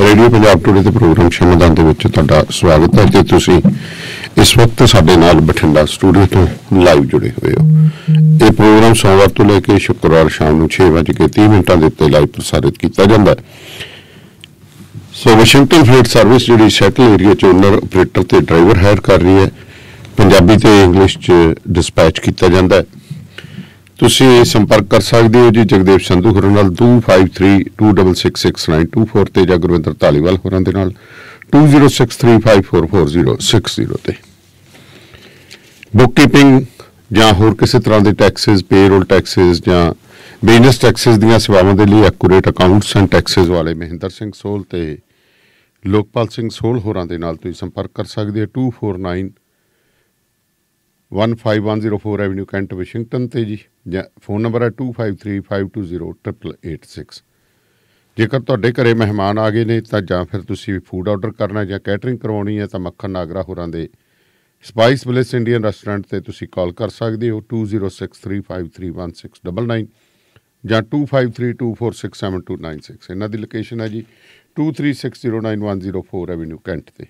Radio Punjab today के programme शमदान के स्वागत है कि तुसी इस वक्त साडे नाल बठिंडा स्टूडियो तो लाइव जुड़े हुए हो। ये प्रोग्राम सोमवार तो लेकर शुक्रवार शाम 6:30 के उत्ते लाइव प्रसारित किया जाता है। सो वाशिंगटन फ्लीट सर्विस जी सैटल एरिया च ओनर ऑपरेटर ते ड्राइवर हायर कर रही है। पंजाबी ते इंग्लिश च डिस्पैच किया जाता है। तुसी संपर्क कर सकते हो जी जगदेव संधू होरां नाल 2532666924 ते जां गुरविंदर धालीवाल होरां दे नाल 2063544060 ते। बुक कीपिंग जां होर किसी तरह के टैक्सिस, पेरोल टैक्सिस जां बिजनेस टैक्सिस दीयां सेवावां दे लई एक्यूरेट अकाउंट्स एंड टैक्सिस वाले महेंद्र सिंह सोल ते लोकपाल सिंह सोल होरां दे नाल तुसीं संपर्क कर सकते हो 2491510 एवेन्यू कैंट वाशिंगटन ते जी। फोन नंबर है 2535208886। जेकर तुहाडे घरे मेहमान आ गए ने तां जां फिर तुसीं फूड ऑर्डर करना जां कैटरिंग करवाउणी है तां मक्खन नागरा होरां दे स्पाइस विलेज इंडियन रेस्टोरेंट ते तुसीं कॉल कर सकते हो 2063531699 जां 2532467296। इन्हां दी लोकेशन है जी 23609104 एवेन्यू कैंट ते।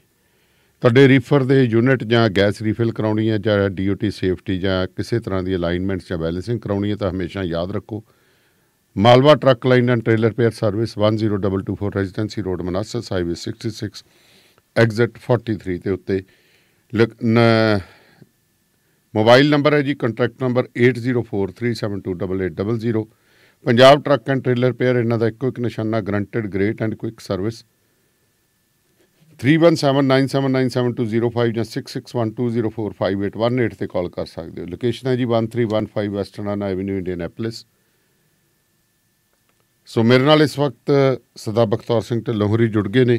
तुहाडे रीफर दे यूनिट जां गैस रीफिल कराउणी है जां DOT सेफ्टी जां किसी तरह की अलाइनमेंट जां बैलेंसिंग कराउणी है तो हमेशा याद रखो Malwa truck line and trailer repair service 10224 residency road Manassas highway 66 exit 43 के उत्ते मोबाइल नंबर है जी contact number 8043728800। Punjab truck and trailer repair इन्हां दा इक्को एक निशाना guaranteed great and quick service 3179797205 ਜਾਂ 6612045818 ਤੇ ਕਾਲ ਕਰ ਸਕਦੇ ਹੋ। ਲੋਕੇਸ਼ਨ ਹੈ ਜੀ 1315 ਵੈਸਟਰਨ ਐਵਨਿਊ ਇੰਡੀਅਨੈਪਲਿਸ। ਸੋ ਮੇਰੇ ਨਾਲ ਇਸ ਵਕਤ ਸਰਦਾਰ ਬਖਤੌਰ ਸਿੰਘ ਢਿੱਲੋਂ ਹੋਰੀ ਜੁੜ ਗਏ ਨੇ।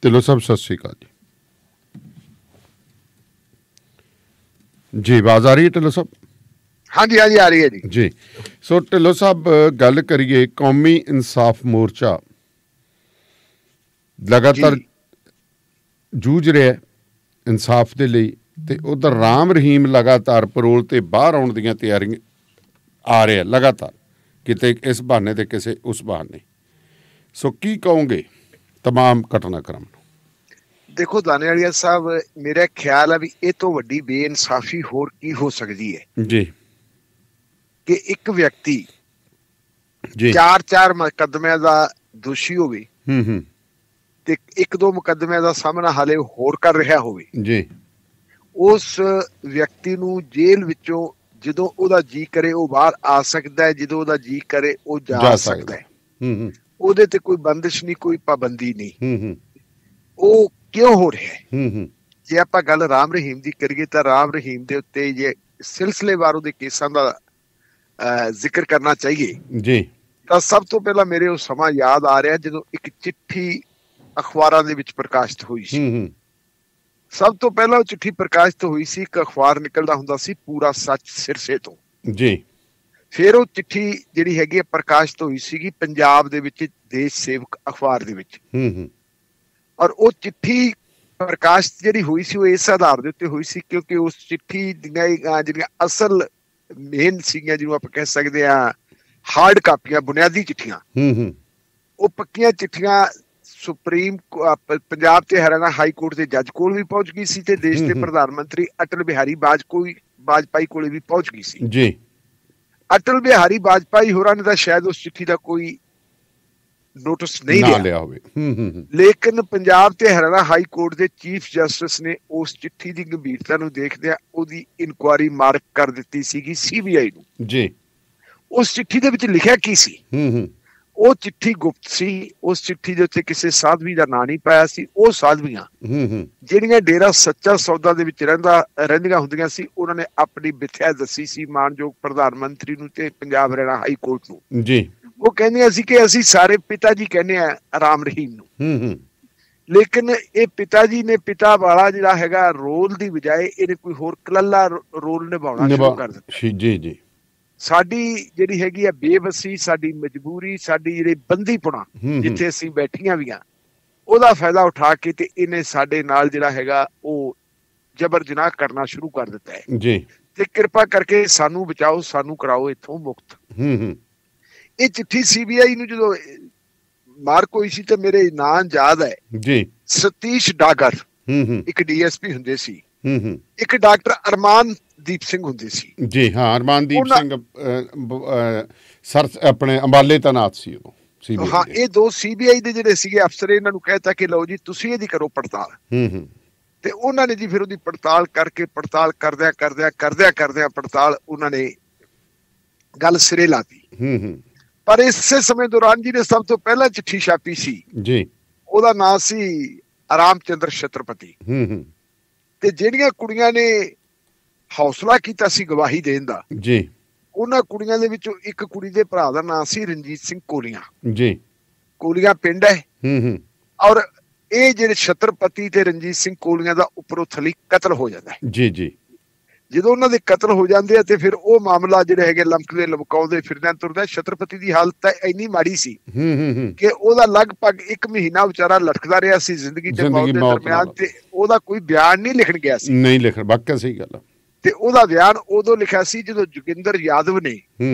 ਢਿੱਲੋਂ ਸਾਹਿਬ ਸਤਿ ਸ਼੍ਰੀ ਅਕਾਲ ਜੀ। ਜੀ ਆਵਾਜ਼ ਆ ਰਹੀ ਹੈ ਢਿੱਲੋਂ ਸਾਹਿਬ? ਹਾਂਜੀ ਹਾਂਜੀ ਆ ਰਹੀ ਹੈ ਜੀ। ਸੋ ਢਿੱਲੋਂ ਸਾਹਿਬ ਗੱਲ ਕਰੀਏ ਕੌਮੀ ਇਨਸਾਫ ਮੋਰਚਾ ਲਗਾਤਾਰ जूझ रहा है इंसाफ के लिए तो उधर राम रहीम लगातार परोल ते बाहर आने दी तैयारियां आ रहे हैं लगातार किते इस बहाने ते किसी उस बहाने। सो की कहोगे तमाम घटनाक्रम? देखो दानेवालिया साहब मेरा ख्याल है भी ये तो वड्डी बेइंसाफी होर की हो सकती है जी कि एक व्यक्ति जी चार मुकदमे का दोषी होवे ਤੇ ਇੱਕ ਦੋ ਮੁਕੱਦਮਿਆਂ ਦਾ ਸਾਹਮਣਾ ਹਾਲੇ ਹੋਰ ਕਰ ਰਿਹਾ ਹੋਵੇ ਜੀ, ਉਸ ਵਿਅਕਤੀ ਨੂੰ ਜੇਲ੍ਹ ਵਿੱਚੋਂ ਜਦੋਂ ਉਹਦਾ ਜੀ ਕਰੇ ਉਹ ਬਾਹਰ ਆ ਸਕਦਾ ਹੈ, ਜਦੋਂ ਉਹਦਾ ਜੀ ਕਰੇ ਉਹ ਜਾ ਸਕਦਾ ਹੈ। ਉਹਦੇ ਤੇ ਕੋਈ ਬੰਦਿਸ਼ ਨਹੀਂ, ਕੋਈ ਪਾਬੰਦੀ ਨਹੀਂ। ਉਹ ਕਿਉਂ ਹੋ ਰਿਹਾ ਹੈ? ਜੇ ਆਪਾਂ ਗੱਲ ਰਾਮ ਰਹੀਮ ਦੀ ਕਰੀਏ ਤਾਂ ਰਾਮ ਰਹੀਮ ਦੇ ਉੱਤੇ ਜੇ ਸਿਲਸਿਲੇਵਾਰ ਉਹਦੇ ਕੇਸਾਂ ਦਾ ਜ਼ਿਕਰ ਕਰਨਾ ਚਾਹੀਏ ਜੀ ਤਾਂ ਸਭ ਤੋਂ ਪਹਿਲਾਂ ਮੇਰੇ ਉਹ ਸਮਾਂ ਯਾਦ ਆ ਰਿਹਾ ਜਦੋਂ ਇੱਕ ਚਿੱਠੀ ਅਖਬਾਰਾਂ ਦੇ ਵਿੱਚ ਪ੍ਰਕਾਸ਼ਿਤ ਹੋਈ ਸੀ। ਸਭ ਤੋਂ ਪਹਿਲਾਂ ਉਹ ਚਿੱਠੀ ਪ੍ਰਕਾਸ਼ਿਤ ਹੋਈ ਸੀ, ਇੱਕ ਅਖਬਾਰ ਨਿਕਲਦਾ ਹੁੰਦਾ ਸੀ ਪੂਰਾ ਸੱਚ ਸਿਰਸੇ ਤੋਂ ਜੀ। ਫਿਰ ਉਹ ਚਿੱਠੀ ਜਿਹੜੀ ਹੈਗੀ ਹੈ ਪ੍ਰਕਾਸ਼ਿਤ ਹੋਈ ਸੀਗੀ ਪੰਜਾਬ ਦੇ ਵਿੱਚ ਦੇਸ਼ ਸੇਵਕ ਅਖਬਾਰ ਦੇ ਵਿੱਚ। ਔਰ ਉਹ ਚਿੱਠੀ ਪ੍ਰਕਾਸ਼ਿਤ ਜਿਹੜੀ ਹੋਈ ਸੀ ਉਹ ਇਸ ਆਧਾਰ ਦੇ ਉੱਤੇ ਹੋਈ ਸੀ ਕਿਉਂਕਿ ਉਸ ਚਿੱਠੀ ਦੀਆਂ ਜਿਹੜੀਆਂ ਅਸਲ ਮੇਨ ਸੀਗੀਆਂ ਜਿਹਨੂੰ ਆਪਾਂ ਕਹਿ ਸਕਦੇ ਹਾਂ ਹਾਰਡ ਕਾਪੀਆਂ, ਬੁਨਿਆਦੀ ਚਿੱਠੀਆਂ, ਉਹ ਪੱਕੀਆਂ ਚਿੱਠੀਆਂ ਸੁਪਰੀਮ ਪੰਜਾਬ ਤੇ ਹਰਿਆਣਾ ਹਾਈ ਕੋਰਟ ਦੇ ਜੱਜ ਕੋਲ ਵੀ ਪਹੁੰਚ ਗਈ ਸੀ ਤੇ ਦੇਸ਼ ਦੇ ਪ੍ਰਧਾਨ ਮੰਤਰੀ ਅਟਲ ਬਿਹਾਰੀ ਵਾਜਪਾਈ ਕੋਲੇ ਵੀ ਪਹੁੰਚ ਗਈ ਸੀ ਜੀ। ਅਟਲ ਬਿਹਾਰੀ ਵਾਜਪਾਈ ਹੋਰਾਂ ਨੇ ਤਾਂ ਸ਼ਾਇਦ ਉਸ ਚਿੱਠੀ ਦਾ ਕੋਈ ਨੋਟਿਸ ਨਹੀਂ ਲਿਆ ਹੋਵੇ, ਲੇਕਿਨ ਪੰਜਾਬ ਤੇ ਹਰਿਆਣਾ ਹਾਈ ਕੋਰਟ ਦੇ ਚੀਫ ਜਸਟਿਸ ਨੇ ਉਸ ਚਿੱਠੀ ਦੀ ਗੰਭੀਰਤਾ ਨੂੰ ਦੇਖਦਿਆਂ ਉਹਦੀ ਇਨਕੁਆਇਰੀ ਮਾਰਕ ਕਰ ਦਿੱਤੀ ਸੀਗੀ CBI ਨੂੰ ਜੀ। ਉਸ ਚਿੱਠੀ ਦੇ ਵਿੱਚ ਲਿਖਿਆ ਕੀ ਸੀ? ਉਹ ਚਿੱਠੀ ਗੁਪਤ ਸੀ। ਉਸ ਚਿੱਠੀ ਦੇ ਉੱਤੇ ਕਿਸੇ ਸਾਧਵੀ ਦਾ ਨਾਂ ਨਹੀਂ ਪਾਇਆ ਸੀ। ਉਹ ਸਾਧਵੀਆਂ ਜਿਹੜੀਆਂ ਡੇਰਾ ਸੱਚਾ ਸੌਦਾ ਦੇ ਵਿੱਚ ਰਹਿੰਦੀਆਂ ਹੁੰਦੀਆਂ ਸੀ ਉਹਨਾਂ ਨੇ ਆਪਣੀ ਮਿੱਥਿਆ ਦੱਸੀ ਸੀ ਮਾਨਯੋਗ ਪ੍ਰਧਾਨ ਮੰਤਰੀ ਨੂੰ ਤੇ ਪੰਜਾਬ ਹਰਿਆਣਾ ਹਾਈ ਕੋਰਟ ਨੂੰ ਜੀ। ਉਹ ਕਹਿੰਦੀਆਂ ਸੀ ਕਿ ਅਸੀਂ ਸਾਰੇ ਪਿਤਾ ਜੀ ਕਹਿੰਦੇ ਆ ਰਾਮ ਰਹੀਮ ਨੂੰ, ਲੇਕਿਨ ਇਹ ਪਿਤਾ ਜੀ ਨੇ ਪਿਤਾ ਵਾਲਾ ਜਿਹੜਾ ਹੈਗਾ ਰੋਲ ਦੀ ਬਜਾਏ ਇਹਨੇ ਕੋਈ ਹੋਰ ਕਲੱਲਾ ਰੋਲ ਨਿਭਾਉਣਾ ਸ਼ੁਰੂ ਕਰ ਦਿੱਤਾ ਜੀ ਜੀ। ਸਾਡੀ ਜਿਹੜੀ ਹੈਗੀ ਆ ਬੇਬਸੀ, ਸਾਡੀ ਮਜਬੂਰੀ, ਸਾਡੀ ਜਿਹੜੀ ਬੰਦੀਪੁਣਾ ਜਿੱਥੇ ਅਸੀਂ ਬੈਠੀਆਂ ਵੀ ਆ ਉਹਦਾ ਫਾਇਦਾ ਉਠਾ ਕੇ ਤੇ ਇਹਨੇ ਸਾਡੇ ਨਾਲ ਜਿਹੜਾ ਹੈਗਾ ਉਹ ਜਬਰ ਜਨਾਹ ਕਰਨਾ ਸ਼ੁਰੂ ਕਰ ਦਿੱਤਾ ਹੈ ਜੀ। ਤੇ ਕਿਰਪਾ ਕਰਕੇ ਸਾਨੂੰ ਬਚਾਓ, ਸਾਨੂੰ ਕਰਾਓ ਇੱਥੋਂ ਮੁਕਤ। ਇਹ ਚਿੱਠੀ CBI ਨੂੰ ਜਦੋਂ ਮਾਰਕ ਹੋਈ ਸੀ ਤੇ ਮੇਰੇ ਨਾਂ ਯਾਦ ਹੈ ਜੀ, ਸਤੀਸ਼ ਡਾਗਰ ਇੱਕ ਡੀਐਸਪੀ ਹੁੰਦੇ ਸੀ, ਇੱਕ ਡਾਕਟਰ ਅਰਮਾਨਦੀਪ ਸਿੰਘ ਹੁੰਦੇ ਸੀ ਜੀ। ਹਾਂ, ਅਰਮਾਨਦੀਪ ਸਿੰਘ ਸਰ ਆਪਣੇ ਅੰਬਾਲੇ ਤੈਨਾਤ ਸੀ ਉਦੋਂ। ਹਾਂ, ਇਹ ਦੋ CBI ਦੇ ਜਿਹੜੇ ਸੀਗੇ ਅਫਸਰ, ਇਹਨਾਂ ਨੂੰ ਕਹਿਤਾ ਕਿ ਲਓ ਜੀ ਤੁਸੀਂ ਇਹਦੀ ਕਰੋ ਪੜਤਾਲ। ਤੇ ਉਹਨਾਂ ਨੇ ਜੀ ਫਿਰ ਉਹਦੀ ਪੜਤਾਲ ਕਰਕੇ, ਪੜਤਾਲ ਕਰਦਿਆਂ ਪੜਤਾਲ ਉਹਨਾਂ ਨੇ ਗੱਲ ਸਿਰੇ ਲਾਤੀ। ਪਰ ਇਸੇ ਸਮੇਂ ਦੌਰਾਨ ਜੀ ਨੇ ਸਭ ਤੋਂ ਪਹਿਲਾਂ ਚਿੱਠੀ ਛਾਪੀ ਸੀ ਜੀ, ਉਹਦਾ ਨਾਂ ਸੀ ਆਰਾਮ ਚੰਦਰ ਛਤਰਪਤੀ। ਤੇ ਜਿਹੜੀਆਂ ਕੁੜੀਆਂ ਨੇ ਹੌਸਲਾ ਕੀਤਾ ਸੀ ਗਵਾਹੀ ਦੇਣ ਦਾ ਜੀ, ਉਹਨਾਂ ਕੁੜੀਆਂ ਦੇ ਵਿੱਚੋਂ ਇੱਕ ਕੁੜੀ ਦੇ ਭਰਾ ਦਾ ਨਾਂ ਸੀ ਰਣਜੀਤ ਸਿੰਘ ਕੋਲੀਆਂ ਜੀ। ਕੋਲੀਆਂ ਪਿੰਡ ਹੈ ਔਰ ਇਹ ਜਿਹੜੇ ਛਤਰਪਤੀ ਤੇ ਰਣਜੀਤ ਸਿੰਘ ਕੋਲੀਆਂ ਦਾ ਉੱਪਰੋਂ ਥਲੀ ਕਤਲ ਹੋ ਜਾਂਦਾ ਜੀ ਜੀ। ਜਦੋਂ ਉਹਨਾਂ ਦੇ ਕਤਲ ਹੋ ਜਾਂਦੇ ਆ ਤੇ ਫਿਰ ਉਹ ਮਾਮਲਾ ਜਿਹੜੇ ਹੈਗੇ ਲਮਕਦੇ ਲਮਕਾਉਂਦੇ ਫਿਰਦਿਆਂ ਤੁਰਦਾ। ਛਤਰਪਤੀ ਦੀ ਹਾਲਤ ਤਾਂ ਇੰਨੀ ਮਾੜੀ ਸੀ ਕਿ ਉਹਦਾ ਲਗਭਗ 1 ਮਹੀਨਾ ਵਿਚਾਰਾ ਲਟਕਦਾ ਰਿਹਾ ਸੀ ਜ਼ਿੰਦਗੀ ਤੇ ਮੌਤ ਦੇ ਦਰਮਿਆਨ, ਤੇ ਉਹਦਾ ਕੋਈ ਬਿਆਨ ਨਹੀਂ ਲਿਖਣ ਗਿਆ ਸੀ। ਨਹੀਂ ਲਿਖਣ, ਵਾਕਿਆ ਸਹੀ ਗੱਲ। ਤੇ ਉਹਦਾ ਬਿਆਨ ਉਦੋਂ ਲਿਖਿਆ ਸੀ ਜਦੋਂ ਜੋਗਿੰਦਰ ਯਾਦਵ ਨੇ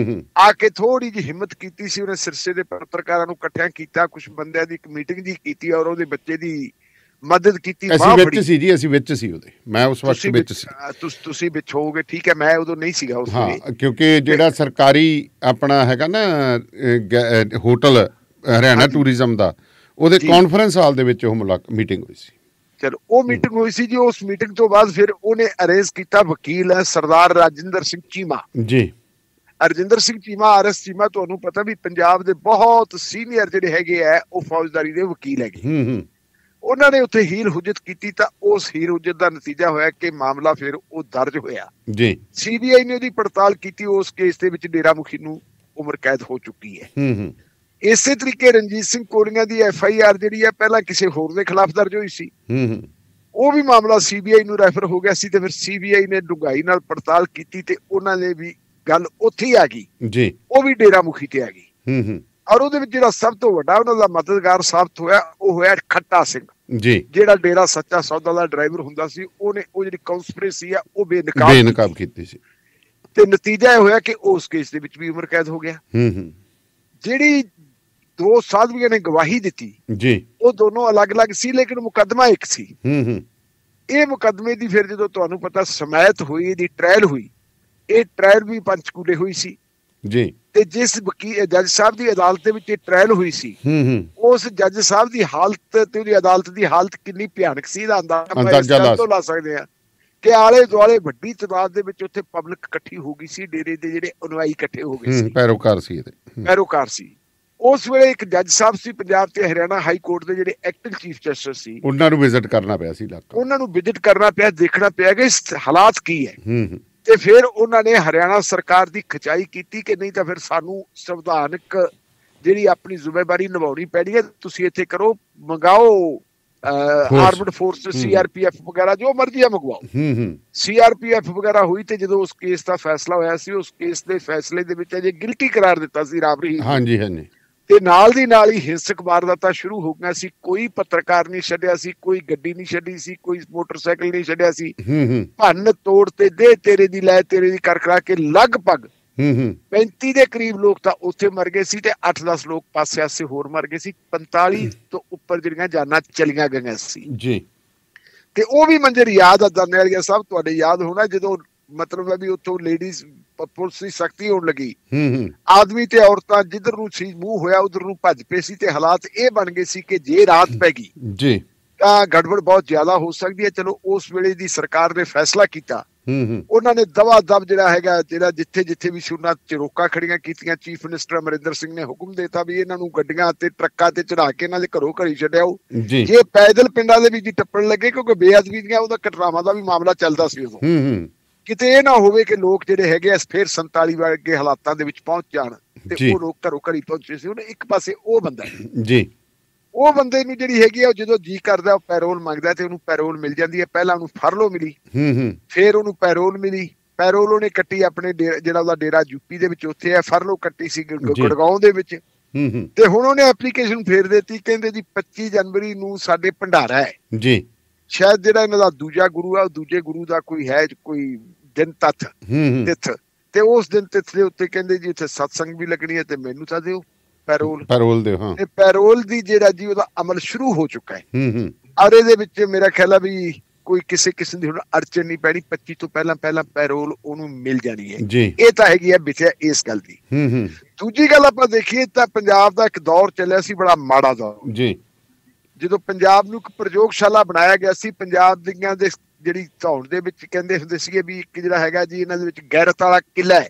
ਆ ਕੇ ਥੋੜੀ ਜਿਹੀ ਹਿੰਮਤ ਕੀਤੀ ਸੀ। ਉਹਨੇ ਸਿਰਸੇ ਦੇ ਪੱਤਰਕਾਰਾਂ ਨੂੰ ਇਕੱਠਿਆਂ ਕੀਤਾ, ਕੁਝ ਬੰਦਿਆਂ ਦੀ ਇੱਕ ਮੀਟਿੰਗ ਜੀ ਕੀਤੀ ਔਰ ਉਹਦੇ ਬੱਚੇ ਦੀ ਮਦਦ ਕੀਤੀ। ਅਸੀਂ ਵਿੱਚ ਸੀ ਜੀ, ਅਸੀਂ ਵਿੱਚ ਸੀ ਉਹਦੇ, ਮੈਂ ਉਸ ਵਕਤ ਵਿੱਚ ਸੀ। ਤੁਸੀਂ ਵਿੱਚ ਹੋਗੇ, ਠੀਕ ਹੈ, ਮੈਂ ਉਦੋਂ ਨਹੀਂ ਸੀਗਾ ਉਸ ਵੇਲੇ। ਕਿਉਂਕਿ ਜਿਹੜਾ ਸਰਕਾਰੀ ਆਪਣਾ ਹੈਗਾ ਨਾ ਹੋਟਲ ਹਰਿਆਣਾ ਟੂਰਿਜ਼ਮ ਦਾ, ਉਹਦੇ ਕਾਨਫਰੰਸ ਹਾਲ ਦੇ ਵਿੱਚ ਉਹ ਮੀਟਿੰਗ ਹੋਈ ਸੀ। ਚਲੋ, ਉਹ ਮੀਟਿੰਗ ਹੋਈ ਸੀ ਜੀ। ਉਸ ਮੀਟਿੰਗ ਤੋਂ ਬਾਅਦ ਫਿਰ ਉਹਨੇ ਅਰੇਂਜ ਕੀਤਾ ਵਕੀਲ ਹੈ ਸਰਦਾਰ ਰਾਜਿੰਦਰ ਸਿੰਘ ਚੀਮਾ ਜੀ। ਰਜਿੰਦਰ ਸਿੰਘ ਚੀਮਾ, RS ਚੀਮਾ, ਤੁਹਾਨੂੰ ਪਤਾ ਵੀ ਪੰਜਾਬ ਦੇ ਬਹੁਤ ਸੀਨੀਅਰ ਜਿਹੜੇ ਹੈਗੇ ਆ ਉਹ ਫੌਜਦਾਰੀ ਦੇ ਵਕੀਲ ਹੈਗੇ। ਉਹਨਾਂ ਨੇ ਉੱਥੇ ਹੀਲ ਹੁਜਤ ਕੀਤੀ ਤਾਂ ਉਸ ਹੀਲ ਹੁਜਤ ਦਾ ਨਤੀਜਾ ਹੋਇਆ ਕਿ ਮਾਮਲਾ ਫਿਰ ਉਹ ਦਰਜ ਹੋਇਆ ਜੀ। CBI ਨੇ ਉਹਦੀ ਪੜਤਾਲ ਕੀਤੀ। ਉਸ ਕੇਸ ਦੇ ਵਿੱਚ ਡੇਰਾ ਮੁਖੀ ਨੂੰ ਉਮਰ ਕੈਦ ਹੋ ਚੁੱਕੀ ਹੈ। ਇਸੇ ਤਰੀਕੇ ਰਣਜੀਤ ਸਿੰਘ ਕੋਲੀਆਂ ਦੀ FIR ਜਿਹੜੀ ਹੈ ਪਹਿਲਾਂ ਕਿਸੇ ਹੋਰ ਦੇ ਖਿਲਾਫ ਦਰਜ ਹੋਈ ਸੀ। ਉਹ ਵੀ ਮਾਮਲਾ CBI ਨੂੰ ਰੈਫਰ ਹੋ ਗਿਆ ਸੀ ਤੇ ਫਿਰ CBI ਨੇ ਡੂੰਘਾਈ ਨਾਲ ਪੜਤਾਲ ਕੀਤੀ ਤੇ ਉਹਨਾਂ ਨੇ ਵੀ ਗੱਲ ਉੱਥੇ ਹੀ ਆ ਗਈ ਜੀ, ਉਹ ਵੀ ਡੇਰਾ ਮੁਖੀ ਤੇ ਆ ਗਈ। ਔਰ ਉਹਦੇ ਵਿੱਚ ਜਿਹੜਾ ਸਭ ਤੋਂ ਵੱਡਾ ਉਹਨਾਂ ਦਾ ਮਦਦਗਾਰ ਸਾਬਤ ਹੋਇਆ ਉਹ ਹੋਇਆ ਖੱਟਾ ਸਿੰਘ ਜੀ, ਜਿਹੜਾ ਡੇਰਾ ਸੱਚਾ ਸੌਦਾ ਦਾ ਡਰਾਈਵਰ ਹੁੰਦਾ ਸੀ। ਉਹਨੇ ਉਹ ਜਿਹੜੀ ਕਨਸਪੀਰੇਸੀ ਆ ਉਹ ਬੇਨਕਾਬ ਕੀਤੀ ਸੀ ਤੇ ਨਤੀਜਾ ਇਹ ਹੋਇਆ ਕਿ ਉਸ ਕੇਸ ਦੇ ਵਿੱਚ ਵੀ ਉਮਰ ਕੈਦ ਹੋ ਗਿਆ। ਜਿਹੜੀ ਦੋ ਸਾਧਵੀਆਂ ਨੇ ਗਵਾਹੀ ਦਿੱਤੀ ਜੀ, ਉਹ ਦੋਨੋਂ ਅਲੱਗ-ਅਲੱਗ ਸੀ ਲੇਕਿਨ ਮੁਕੱਦਮਾ ਇੱਕ ਸੀ। ਇਹ ਮੁਕੱਦਮੇ ਦੀ ਫਿਰ ਜਦੋਂ ਤੁਹਾਨੂੰ ਪਤਾ ਸਮਾਇਤ ਹੋਈ, ਇਹਦੀ ਟ੍ਰਾਇਲ ਹੋਈ, ਇਹ ਟ੍ਰਾਇਲ ਵੀ ਪੰਚਕੂਲੇ ਹੋਈ ਸੀ ਜੀ। ਤੇ ਜਿਸ ਜੱਜ ਸਾਹਿਬ ਦੀ ਅਦਾਲਤ ਦੇ ਵਿੱਚ ਇਹ ਟ੍ਰਾਇਲ ਹੋਈ ਸੀ, ਉਸ ਜੱਜ ਸਾਹਿਬ ਦੀ ਹਾਲਤ ਤੇ ਉਹਦੀ ਅਦਾਲਤ ਦੀ ਹਾਲਤ ਕਿੰਨੀ ਭਿਆਨਕ ਸੀ ਇਹਦਾ ਅੰਦਾਜ਼ਾ ਤੋਂ ਲਾ ਸਕਦੇ ਆ ਕਿ ਆਲੇ ਦੁਆਲੇ ਵੱਡੀ ਤਾਦਾਦ ਦੇ ਵਿੱਚ ਉੱਥੇ ਪਬਲਿਕ ਇਕੱਠੀ ਹੋ ਗਈ ਸੀ। ਡੇਰੇ ਦੇ ਜਿਹੜੇ ਅਨੁਆਈ ਇਕੱਠੇ ਹੋ ਗਏ ਸੀ, ਪੈਰੋਕਾਰ ਸੀ। ਉਸ ਵੇਲੇ ਇੱਕ ਜੱਜ ਸਾਹਿਬ ਸੀ ਪੰਜਾਬ ਤੇ ਹਰਿਆਣਾ ਹਾਈ ਕੋਰਟ ਦੇ ਜਿਹੜੇ ਐਕਟਿੰਗ ਚੀਫ ਜਸਟਿਸ ਸੀ, ਉਹਨਾਂ ਨੂੰ ਵਿਜ਼ਿਟ ਕਰਨਾ ਪਿਆ ਸੀ ਇਲਾਕਾ, ਉਹਨਾਂ ਨੂੰ ਵਿਜ਼ਿਟ ਕਰਨਾ ਪਿਆ, ਦੇਖਣਾ ਪਿਆ ਕਿ ਹਾਲਾਤ ਕੀ ਹੈ। ਤੇ ਫਿਰ ਉਹਨਾਂ ਨੇ ਹਰਿਆਣਾ ਸਰਕਾਰ ਦੀ ਖਿਚਾਈ ਕੀਤੀ ਕਿ ਨਹੀਂ ਤਾਂ ਫਿਰ ਸਾਨੂੰ ਸੰਵਿਧਾਨਕ ਜਿਹੜੀ ਆਪਣੀ ਜ਼ਿੰਮੇਵਾਰੀ ਨਿਭਾਉਣੀ ਪੈਣੀ ਹੈ, ਤੁਸੀਂ ਇੱਥੇ ਕਰੋ, ਮੰਗਾਓ ਆਰਮਡ ਫੋਰਸ CRPF ਵਗੈਰਾ ਜੋ ਮਰਜ਼ੀ ਆ ਮੰਗਵਾਓ। CRPF ਵਗੈਰਾ ਹੋਈ ਤੇ ਜਦੋਂ ਉਸ ਕੇਸ ਦਾ ਫੈਸਲਾ ਹੋਇਆ ਸੀ, ਉਸ ਕੇਸ ਦੇ ਫੈਸਲੇ ਦੇ ਵਿੱਚ ਅਜੇ ਗਿਲਟੀ ਕਰਾਰ ਦਿੱਤਾ ਸੀ ਰਾਬਰੀ, ਤੇ ਨਾਲ ਦੀ ਨਾਲ ਹੀ ਹਿੰਸਕ ਵਾਰਦਾਤਾਂ ਸ਼ੁਰੂ ਹੋ ਗਈਆਂ ਸੀ। ਕੋਈ ਪੱਤਰਕਾਰ ਨਹੀਂ ਛੱਡਿਆ ਸੀ, ਕੋਈ ਗੱਡੀ ਨਹੀਂ ਛੱਡੀ ਸੀ, ਕੋਈ ਮੋਟਰਸਾਈਕਲ ਨਹੀਂ ਛੱਡਿਆ ਸੀ। ਭੰਨ ਤੋੜ ਤੇ ਦੇ ਤੇਰੇ ਦੀ ਲੈ ਤੇਰੇ ਦੀ ਕਰ ਕਰਾ ਕੇ ਲਗਭਗ 35 ਦੇ ਕਰੀਬ ਲੋਕ ਤਾਂ ਉੱਥੇ ਮਰ ਗਏ ਸੀ ਤੇ 8-10 ਲੋਕ ਪਾਸੇ ਆਸੇ ਹੋਰ ਮਰ ਗਏ ਸੀ। 45 ਤੋਂ ਉੱਪਰ ਜਿਹੜੀਆਂ ਜਾਨਾਂ ਚਲੀਆਂ ਗਈਆਂ ਸੀ ਜੀ। ਤੇ ਉਹ ਵੀ ਮੰਜ਼ਰ ਯਾਦ ਆ ਦਾਨੇ ਵਾਲੀਆ ਸਾਹਿਬ, ਤੁਹਾਡੇ ਯਾਦ ਹੋਣਾ ਜਦੋਂ ਮਤਲਬ ਹੈ ਵੀ ਉੱਥੋਂ ਲੇਡੀਜ਼ ਪੁਲਿਸ ਦੀ ਸਖਤੀ ਹੋਣ ਲੱਗੀ, ਆਦਮੀ ਤੇ ਔਰਤਾਂ ਜਿੱਧਰ ਨੂੰ ਸੀ ਮੂੰਹ ਹੋਇਆ ਉਧਰ ਨੂੰ ਭੱਜ ਪਏ ਸੀ ਤੇ ਹਾਲਾਤ ਇਹ ਬਣ ਗਏ ਸੀ ਕਿ ਜੇ ਰਾਤ ਪੈ ਗਈ ਜੀ ਤਾਂ ਗੜਬੜ ਬਹੁਤ ਜ਼ਿਆਦਾ ਹੋ ਸਕਦੀ ਹੈ। ਚਲੋ ਉਸ ਵੇਲੇ ਦੀ ਸਰਕਾਰ ਨੇ ਫੈਸਲਾ ਕੀਤਾ, ਉਹਨਾਂ ਨੇ ਦਵਾ ਦਬ ਜਿਹੜਾ ਹੈਗਾ ਜਿਹੜਾ ਜਿੱਥੇ ਜਿੱਥੇ ਵੀ ਉਹਨਾਂ ਚਰੋਕਾਂ ਖੜੀਆਂ ਕੀਤੀਆਂ। ਚੀਫ ਮਿਨਿਸਟਰ ਅਮਰਿੰਦਰ ਸਿੰਘ ਨੇ ਹੁਕਮ ਦਿੱਤਾ ਵੀ ਇਹਨਾਂ ਨੂੰ ਗੱਡੀਆਂ ਤੇ ਟਰੱਕਾਂ ਤੇ ਚੜਾ ਕੇ ਇਹਨਾਂ ਦੇ ਘਰੋਂ ਘਰੀ ਛੱਡਿਆਓ, ਜੇ ਪੈਦਲ ਪਿੰਡਾਂ ਦੇ ਵਿੱਚ ਟੱਪਣ ਲੱਗੇ, ਕਿਉਂਕਿ ਬੇਅਦਬੀ ਦੀਆਂ ਉਹਦਾ ਘਟਨਾਵਾਂ ਦਾ ਵੀ ਮਾਮਲਾ ਚੱਲਦਾ ਸੀ ਉਦੋਂ, ਕਿਤੇ ਇਹ ਨਾ ਹੋਵੇ ਕਿ ਲੋਕ ਜਿਹੜੇ ਹੈਗੇ ਫਿਰ 47 ਵਰਗੇ ਹਾਲਾਤਾਂ ਦੇ ਵਿੱਚ ਪਹੁੰਚ ਜਾਣ ਤੇ ਉਹ ਲੋਕ ਘਰੋਂ ਘਰੀ ਪਹੁੰਚੇ ਸੀ। ਉਹਨੇ ਇੱਕ ਪਾਸੇ ਉਹ ਬੰਦਾ ਜੀ, ਉਹ ਬੰਦੇ ਨੂੰ ਜਿਹੜੀ ਹੈਗੀ ਆ ਜਦੋਂ ਜੀ ਕਰਦਾ ਉਹ ਪੈਰੋਲ ਮੰਗਦਾ ਤੇ ਉਹਨੂੰ ਪੈਰੋਲ ਮਿਲ ਜਾਂਦੀ ਹੈ। ਪਹਿਲਾਂ ਉਹਨੂੰ ਫਰਲੋ ਮਿਲੀ, ਫਿਰ ਉਹਨੂੰ ਪੈਰੋਲ ਮਿਲੀ। ਪੈਰੋਲ ਉਹਨੇ ਕੱਟੀ ਆਪਣੇ ਜਿਹੜਾ ਉਹਦਾ ਡੇਰਾ UP ਦੇ ਵਿੱਚ ਉੱਥੇ ਹੈ, ਫਰਲੋ ਕੱਟੀ ਸੀ ਗੁੜਗਾਉਂ ਦੇ ਵਿੱਚ। ਤੇ ਹੁਣ ਉਹਨੇ ਐਪਲੀਕੇਸ਼ਨ ਫੇਰ ਦਿੱਤੀ, ਕਹਿੰਦੇ ਜੀ 25 ਜਨਵਰੀ ਨੂੰ ਸਾਡੇ ਭੰਡਾਰਾ ਹੈ ਜੀ, ਸ਼ਾਇਦ ਜਿਹੜਾ ਇਹਨਾਂ ਦਾ ਦੂਜਾ ਗੁਰੂ ਆ ਉਹ ਦੂਜੇ ਗੁਰੂ ਦਾ ਕੋਈ ਹੈ ਕੋਈ ਦਿਨ ਤਿੱਥ, ਤੇ ਉਸ ਦਿਨ ਤਿੱਥ ਦੇ ਉੱਤੇ ਕਹਿੰਦੇ ਜੀ ਉੱਥੇ ਸਤਸੰਗ ਵੀ ਲੱਗਣੀ ਹੈ ਤੇ ਮੈਨੂੰ ਤਾਂ ਦਿਓ ਪੈਰੋਲ ਦੇ ਤੇ ਪੈਰੋਲ ਦੀ ਜਿਹੜਾ ਜੀ ਉਹਦਾ ਅਮਲ ਸ਼ੁਰੂ ਹੋ ਚੁੱਕਾ ਹੈ। ਔਰ ਇਹਦੇ ਵਿੱਚ ਮੇਰਾ ਖਿਆਲ ਆ ਵੀ ਕੋਈ ਕਿਸੇ ਕਿਸਮ ਦੀ ਹੁਣ ਅੜਚਨ ਨਹੀਂ ਪੈਣੀ। 25 ਤੋਂ ਪਹਿਲਾਂ ਪੈਰੋਲ ਉਹਨੂੰ ਮਿਲ ਜਾਣੀ ਹੈ। ਇਹ ਤਾਂ ਹੈਗੀ ਹੈ ਵਿਚਿਆ ਇਸ ਗੱਲ ਦੀ। ਦੂਜੀ ਗੱਲ ਆਪਾਂ ਦੇਖੀਏ ਤਾਂ ਪੰਜਾਬ ਦਾ ਇੱਕ ਦੌਰ ਚੱਲਿਆ ਸੀ ਬੜਾ ਮਾੜਾ ਦੌਰ ਜੀ, ਜਦੋਂ ਪੰਜਾਬ ਨੂੰ ਇੱਕ ਪ੍ਰਯੋਗਸ਼ਾਲਾ ਬਣਾਇਆ ਗਿਆ ਸੀ। ਪੰਜਾਬ ਦੀਆਂ ਦੇ ਜਿਹੜੀ ਧੌਣ ਦੇ ਵਿੱਚ ਕਹਿੰਦੇ ਹੁੰਦੇ ਸੀਗੇ ਵੀ ਇੱਕ ਜਿਹੜਾ ਹੈਗਾ ਜੀ ਇਹਨਾਂ ਦੇ ਵਿੱਚ ਗੈਰਤ ਵਾਲਾ ਕਿਲਾ ਹੈ,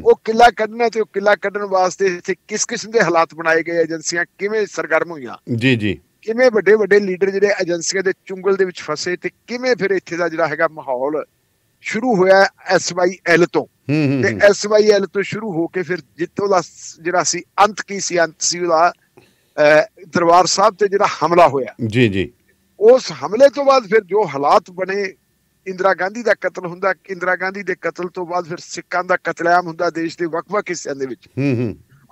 ਉਹ ਕਿਲਾ ਕੱਢਣਾ ਤੇ ਉਹ ਕਿਲਾ ਕੱਢਣ ਵਾਸਤੇ ਇੱਥੇ ਕਿਸ ਕਿਸਮ ਦੇ ਹਾਲਾਤ ਬਣਾਏ ਗਏ, ਏਜੰਸੀਆਂ ਕਿਵੇਂ ਸਰਗਰਮ ਹੋਈਆਂ ਜੀ, ਕਿਵੇਂ ਵੱਡੇ ਵੱਡੇ ਲੀਡਰ ਜਿਹੜੇ ਏਜੰਸੀਆਂ ਦੇ ਚੁੰਗਲ ਦੇ ਵਿੱਚ ਫਸੇ ਤੇ ਕਿਵੇਂ ਫਿਰ ਇੱਥੇ ਦਾ ਜਿਹੜਾ ਹੈਗਾ ਮਾਹੌਲ ਸ਼ੁਰੂ ਹੋਇਆ SYL ਤੋਂ। ਤੇ SYL ਤੋਂ ਸ਼ੁਰੂ ਹੋ ਕੇ ਫਿਰ ਜਿੱਤੋਂ ਦਾ ਜਿਹੜਾ ਸੀ ਅੰਤ ਕੀ ਸੀ, ਅੰਤ ਸੀ ਉਹਦਾ ਦਰਬਾਰ ਸਾਹਿਬ ਤੇ ਜਿਹੜਾ ਹਮਲਾ ਹੋਇਆ ਜੀ। ਉਸ ਹਮਲੇ ਤੋਂ ਬਾਅਦ ਫਿਰ ਜੋ ਹਾਲਾਤ ਬਣੇ, ਇੰਦਰਾ ਗਾਂਧੀ ਦਾ ਕਤਲ ਹੁੰਦਾ, ਇੰਦਰਾ ਗਾਂਧੀ ਦੇ ਕਤਲ ਤੋਂ ਬਾਅਦ ਫਿਰ ਸਿੱਖਾਂ ਦਾ ਕਤਲੇਆਮ ਹੁੰਦਾ ਦੇਸ਼ ਦੇ ਵੱਖ-ਵੱਖ ਹਿੱਸਿਆਂ ਦੇ ਵਿੱਚ।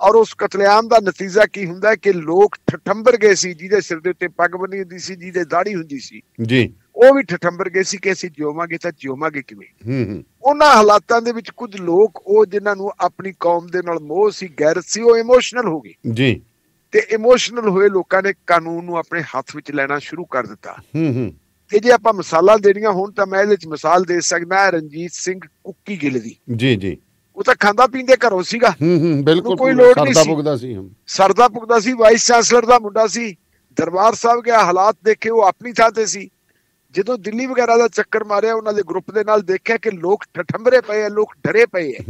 ਔਰ ਉਸ ਕਤਲੇਆਮ ਦਾ ਨਤੀਜਾ ਕੀ ਹੁੰਦਾ ਕਿ ਲੋਕ ਠਠੰਬਰ ਗਏ ਸੀ, ਜਿਹਦੇ ਸਿਰ ਦੇ ਉੱਤੇ ਪੱਗ ਬੰਨੀ ਹੁੰਦੀ ਸੀ, ਜਿਹਦੇ ਦਾੜੀ ਹੁੰਦੀ ਸੀ ਜੀ, ਉਹ ਵੀ ਠਠੰਬਰ ਗਏ ਸੀ ਕਿ ਅਸੀਂ ਜਿਉਵਾਂਗੇ ਤਾਂ ਜਿਉਵਾਂਗੇ ਕਿਵੇਂ। ਉਹਨਾਂ ਹਾਲਾਤਾਂ ਦੇ ਵਿੱਚ ਕੁਝ ਲੋਕ ਉਹ ਜਿਨ੍ਹਾਂ ਨੂੰ ਆਪਣੀ ਕੌਮ ਦੇ ਨਾਲ ਮੋਹ ਸੀ, ਗੈਰਤ ਸੀ, ਉਹ ਇਮੋਸ਼ਨਲ ਹੋ ਗਏ ਜੀ। ਤੇ ਇਮੋਸ਼ਨਲ ਹੋਏ ਲੋਕਾਂ ਨੇ ਕਾਨੂੰਨ ਨੂੰ ਆਪਣੇ ਹੱਥ ਵਿੱਚ ਲੈਣਾ ਸ਼ੁਰੂ ਕਰ ਦਿੱਤਾ। ਤੇ ਜੇ ਆਪਾਂ ਮਿਸਾਲਾਂ ਦੇਣੀਆਂ ਹੋਣ ਤਾਂ ਮੈਂ ਇਹਦੇ ਚ ਮਿਸਾਲ ਦੇ ਸਕਦਾ ਰਣਜੀਤ ਸਿੰਘ ਕੁੱਕੀ ਗਿੱਲ ਦੀ ਜੀ। ਉਹ ਤਾਂ ਖਾਂਦਾ ਪੀਂਦੇ ਘਰੋਂ ਸੀਗਾ, ਬਿਲਕੁਲ ਕੋਈ ਲੋੜ ਨਹੀਂ ਸੀ, ਸਰਦਾ ਪੁੱਗਦਾ ਸੀ, ਵਾਈਸ ਚਾਂਸਲਰ ਦਾ ਮੁੰਡਾ ਸੀ। ਦਰਬਾਰ ਸਾਹਿਬ ਗਿਆ, ਹਾਲਾਤ ਦੇਖੇ, ਉਹ ਆਪਣੀ ਥਾਂ ਤੇ ਸੀ। ਜਦੋਂ ਦਿੱਲੀ ਵਗੈਰਾ ਦਾ ਚੱਕਰ ਮਾਰਿਆ, ਉਹਨਾਂ ਦੇ ਗਰੁੱਪ ਦੇ ਨਾਲ ਦੇਖਿਆ ਕਿ ਲੋਕ ਠਠੰਬਰੇ ਪਏ ਆ, ਲੋਕ ਡਰੇ ਪਏ ਆ,